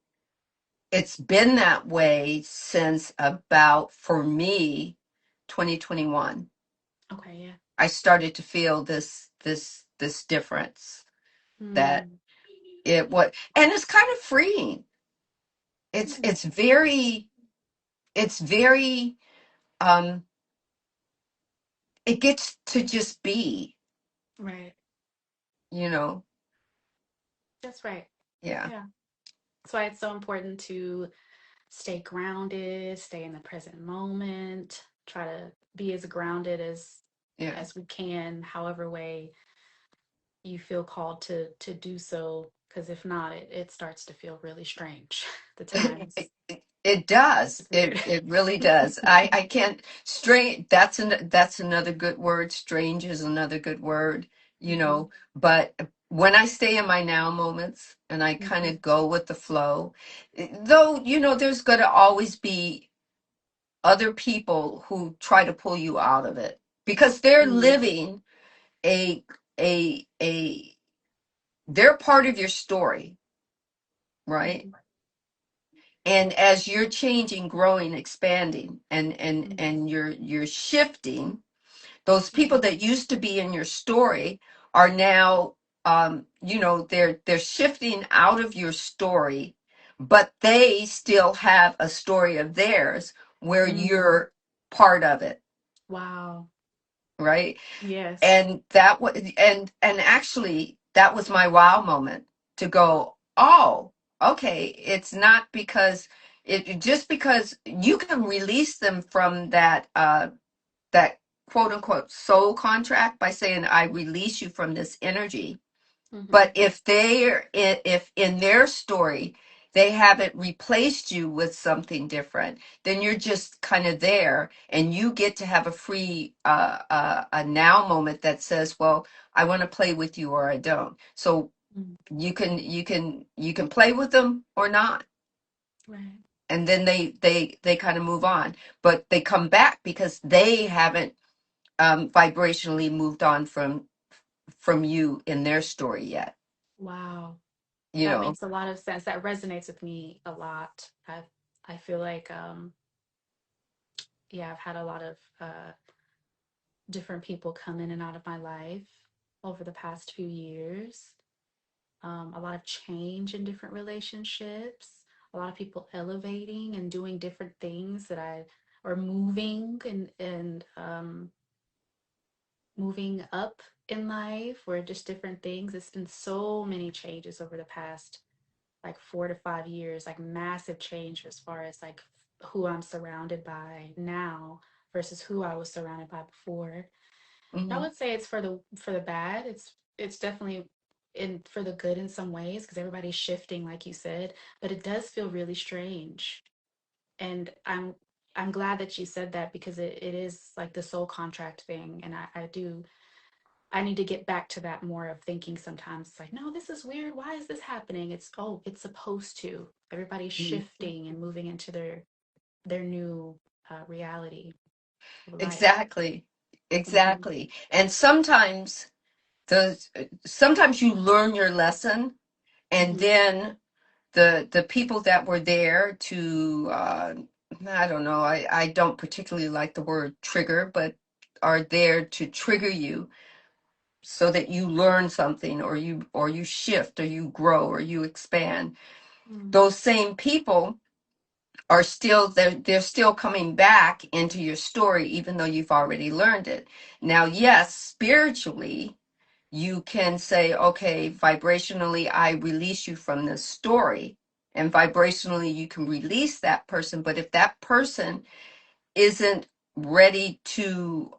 it's been that way since about, for me, 2021. Okay. Yeah. I started to feel this difference, that Mm. it was, and it's kind of freeing. It's Mm. it's very it's very um it gets to just be, Right. you know. That's right. Yeah. Yeah. That's why it's so important to stay grounded, stay in the present moment, try to be as grounded Yeah. as we can, however way you feel called to do so. Because if not, it starts to feel really strange. The times. It does. It's It weird. it really does. I can't strange. That's another good word. Strange is another good word, Hmm. But when I stay in my now moments and I kind Hmm. of go with the flow, though, there's going to always be other people who try to pull you out of it because they're Mm. living a a they're part of your story, right? Hmm. And as you're changing, growing, expanding, and Hmm. and you're shifting, those people Hmm. that used to be in your story are now, they're shifting out of your story, but they still have a story of theirs where Mm. you're part of it, Wow. right? Yes. And that was, and actually that was my wow moment, to go, oh, okay, it's not because just because you can release them from that quote unquote soul contract by saying, I release you from this energy. Hmm. But if in their story they haven't replaced you with something different, then you're just kind of there, and you get to have a free a now moment that says, well, I want to play with you or I don't. So Mm. you can play with them or not, Right. and then they kind of move on, but they come back because they haven't vibrationally moved on from you in their story yet. Wow. You That know. makes a lot of sense. That resonates with me a lot. I feel like yeah, I've had a lot of different people come in and out of my life over the past few years. A lot of change in different relationships, a lot of people elevating and doing different things that I or moving and moving up in life or just different things. It's been so many changes over the past like 4 to 5 years, like massive change as far as like who I'm surrounded by now versus who I was surrounded by before. I Hmm. would say it's for the bad. It's definitely in for the good in some ways because everybody's shifting, like you said, but it does feel really strange. And I'm glad that you said that because it is like the soul contract thing. And I need to get back to that more of thinking sometimes. It's like, no, this is weird. Why is this happening? It's supposed to. Everybody's shifting and moving into their new reality of life. Exactly. Hmm. Exactly. And sometimes you learn your lesson, and Hmm. then the people that were there to, I don't know, I don't particularly like the word trigger, but are there to trigger you so that you learn something, or you shift, or you grow, or you expand. Mm. Those same people are still, they're still coming back into your story even though you've already learned it. Now, yes, spiritually you can say, okay, vibrationally I release you from this story, and vibrationally you can release that person. But if that person isn't ready to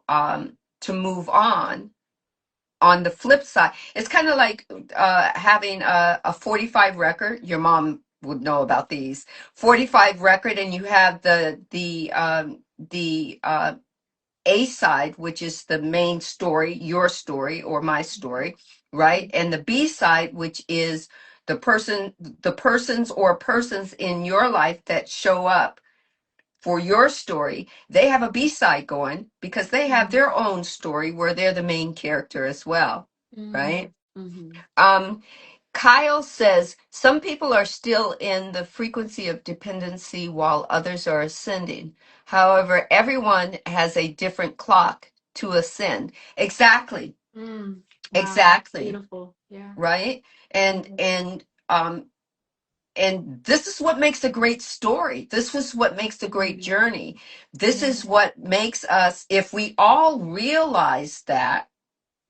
move on the flip side, it's kind of like having a 45 record. Your mom would know about these 45 record, and you have the A side, which is the main story, your story or my story, right? And the B side, which is the persons or persons in your life that show up for your story, they have a B-side going because they have their own story where they're the main character as well, right? Mm-hmm. Um, Kyle says some people are still in the frequency of dependency while others are ascending. However, everyone has a different clock to ascend. Exactly. Wow, that's Exactly. beautiful. Yeah. Right? Mhm. Um and this is what makes a great story. This is what makes a great Mhm. journey. This Yeah. is what makes us, if we all realize that,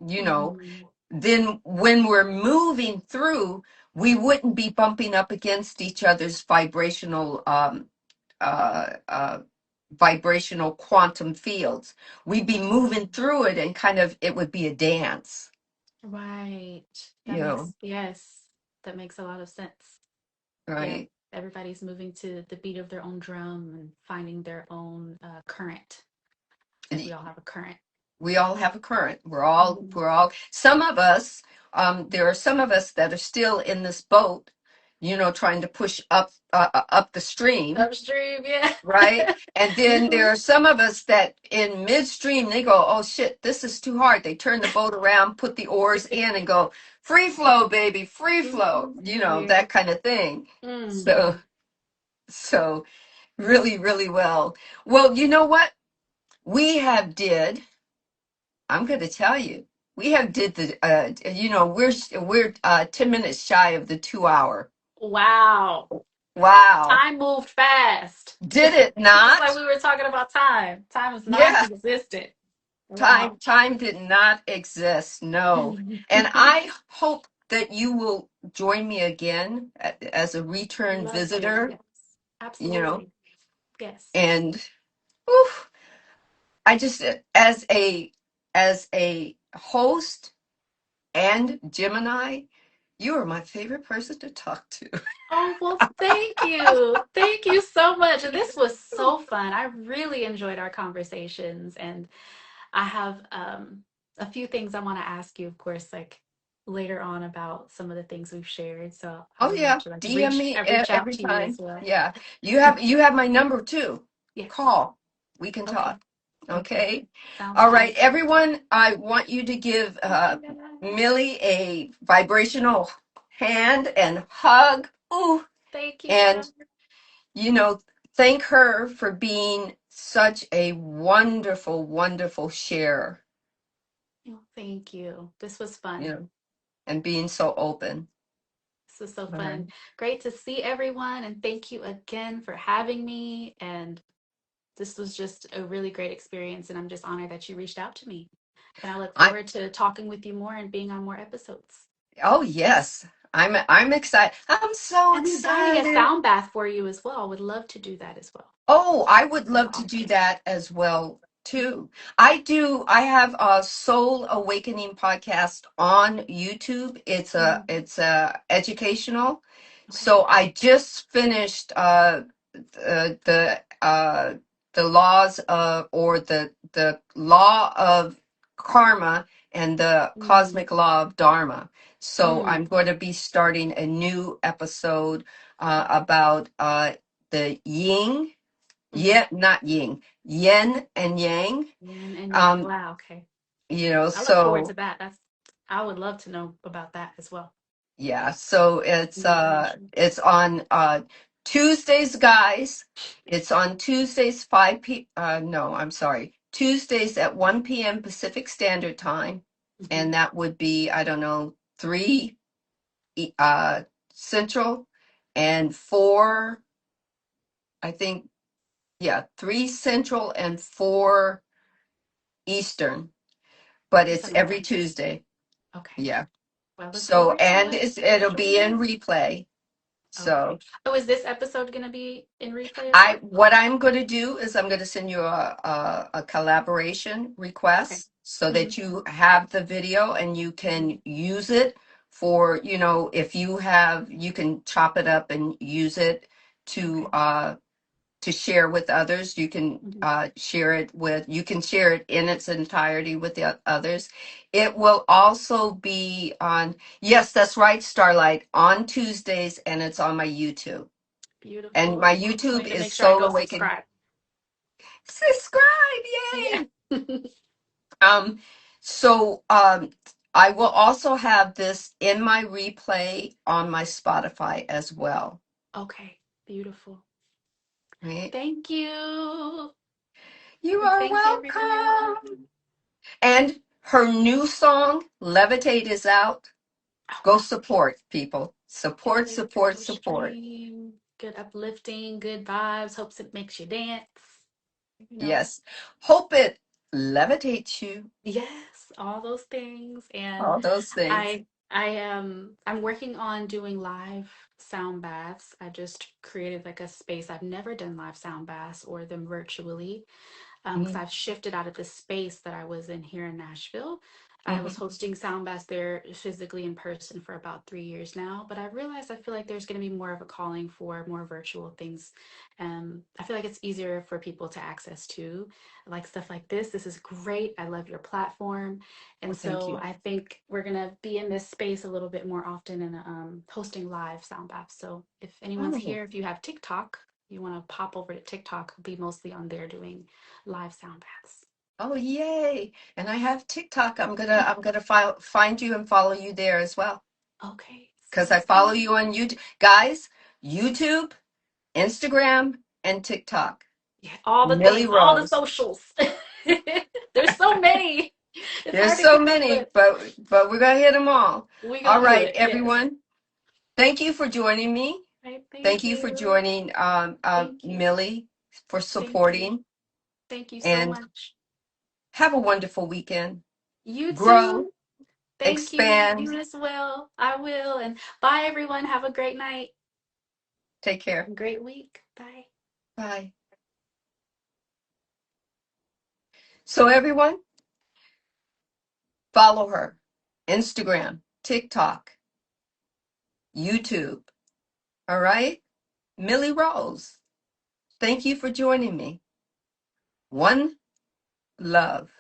you know, Mhm. then when we're moving through, we wouldn't be bumping up against each other's uh, uh, vibrational quantum fields. We'd be moving through it and kind of, it would be a dance, Right. you know, Yes, that makes a lot of sense. Yeah. right? Everybody's moving to the beat of their own drum and finding their own current. It's like we all have a current. We all have a current. Mhm. We're all, some of us, there are some of us that are still in this boat, you know, trying to push up the stream, Upstream, yeah. right? And then there Mhm. are some of us that in midstream, they go, oh shit, this is too hard. They turn the boat around, put the oars in and go, free flow, baby, free flow, Mhm. you know, Yeah. that kind of thing. So, Mhm. so really, really well. Well, you know what? We have did I'm going to tell you, we have did the, you know, we're 10 minutes shy of the 2 hour. Wow. Wow. Time moved fast. Did it Just like not? we were talking about time. Time is Yeah. non-existent. Time, Wow. time did not exist. No. And I hope that you will join me again as a return Love to. visitor, Yes. you know, Absolutely. Yes. and oof, I just, as a host and Gemini, you are my favorite person to talk to. Oh, well, thank you. Thank you so much. And this was so fun. I really enjoyed our conversations. And I have a few things I want to ask you, of course, like later on about some of the things we've shared. So I Oh would love yeah, to DM me reach out every to you as time. well. Yeah, you have my number too. Yes. Call. We can Okay. talk. Okay. Okay. Sounds All right, good. everyone. I want you to give Millie a vibrational hand and hug. Ooh, Thank you. and you know, thank her for being such a wonderful, wonderful sharer. Oh, thank you. This was You fun. know, and being so open. This was so All right. fun. Great to see everyone. And thank you again for having me. And this was just a really great experience. And I'm just honored that you reached out to me. And I look I forward to talking with you more and being on more episodes. Oh yes. I'm excited. I'm so I'm designing a excited. sound bath for you as well. Would love to do that as well. Oh, I would That's love to do awesome. that as well too. I have a Soul Awakening podcast on YouTube. Mhm. It's educational. Okay. So I just finished the the uh the laws of or the law of karma and the Mm. cosmic law of dharma. So I'm Mm. going to be starting a new episode about the yin, Hmm. yeah, not yin, yin and yang. Yin and yang. Um, Wow. Okay. I look forward to so that. I would love to know about that as well. yeah, so New information. it's on Tuesdays, guys. It's on Tuesdays 5 p. No, I'm sorry. Tuesdays at 1 p.m. Pacific Standard Time. Hmm. And that would be, I don't know, 3 uh Central and 4, I think, yeah, 3 Central and 4 Eastern. But it's Awesome. every Okay. Tuesday. Okay. Yeah. Well, I look So forward to and it. I'll it'll be join in you. replay. Okay. So Oh, is this episode going to be in replay as I well? what I'm going to do is I'm going to send you a collaboration Okay. request so Hmm. that you have the video and you Hmm. can use it for, you know, if you have, you can chop it up and use it to Okay. to share with others. You can share it with, you can share it in its entirety with the others. It will also be on, yes, that's right, Starlight, on Tuesdays, and it's on my YouTube. And Beautiful. my So I YouTube need to make is sure I Soul go Awakening. subscribe. Subscribe, Yeah. yay! Um, so I will also have this in my replay on my Spotify as well. Okay. Beautiful. Right? Thank you. You And are thanks everyone. welcome. And her new song, Levitate, is out. Go support, people. Support, Yes, support, go support. stream. Good uplifting, good vibes. Hopes it makes you dance. You know. Yes. Hope it levitates you. Yes, all those things. And All those things. I'm working on doing live sound baths. I just created like a space. I've never done live sound baths or them virtually. Because Mm-hmm. I've shifted out of the space that I was in here in Nashville. I Mm-hmm. was hosting sound baths there physically in person for about 3 years now, but I realized I feel like there's going to be more of a calling for more virtual things. I feel like it's easier for people to access too, like stuff like this. This is great. I love your platform, Well, and thank so you. I think we're gonna be in this space a little bit more often and hosting live sound baths. So if anyone's Oh. here, if you have TikTok, you want to pop over to TikTok, I'll be mostly on there doing live sound baths. Oh, yay. And I have TikTok. I'm gonna find you and follow you there as well. Okay, Because I sounds follow good. you on YouTube. Guys, YouTube, Instagram, and TikTok. Yeah, all the Millie things, all the Rose. socials. There's so many. It's There's hard to so keep up many, with. but we're gonna hit them all. We All gonna do right, it. Yes. everyone. Thank you for joining me. Right. Thank Thank you for you. joining Thank you. Millie, for Thank you. supporting, Thank you so and much. have a wonderful weekend. You Grow, too. Thank you. expand. You as well. I will. And bye, everyone. Have a great night. Take care. Great week. Bye. Bye. So everyone, follow her. Instagram, TikTok, YouTube. All right? Millie Rose. Thank you for joining me. One love.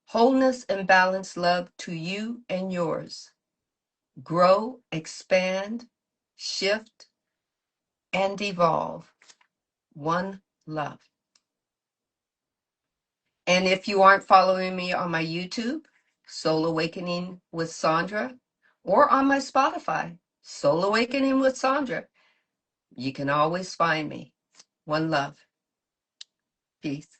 Wholeness and balanced love to you and yours. Grow, expand, shift, and evolve. One love. And if you aren't following me on my YouTube, Soul Awakening with Sandra, or on my Spotify, Soul Awakening with Sandra, you can always find me. One love. Peace.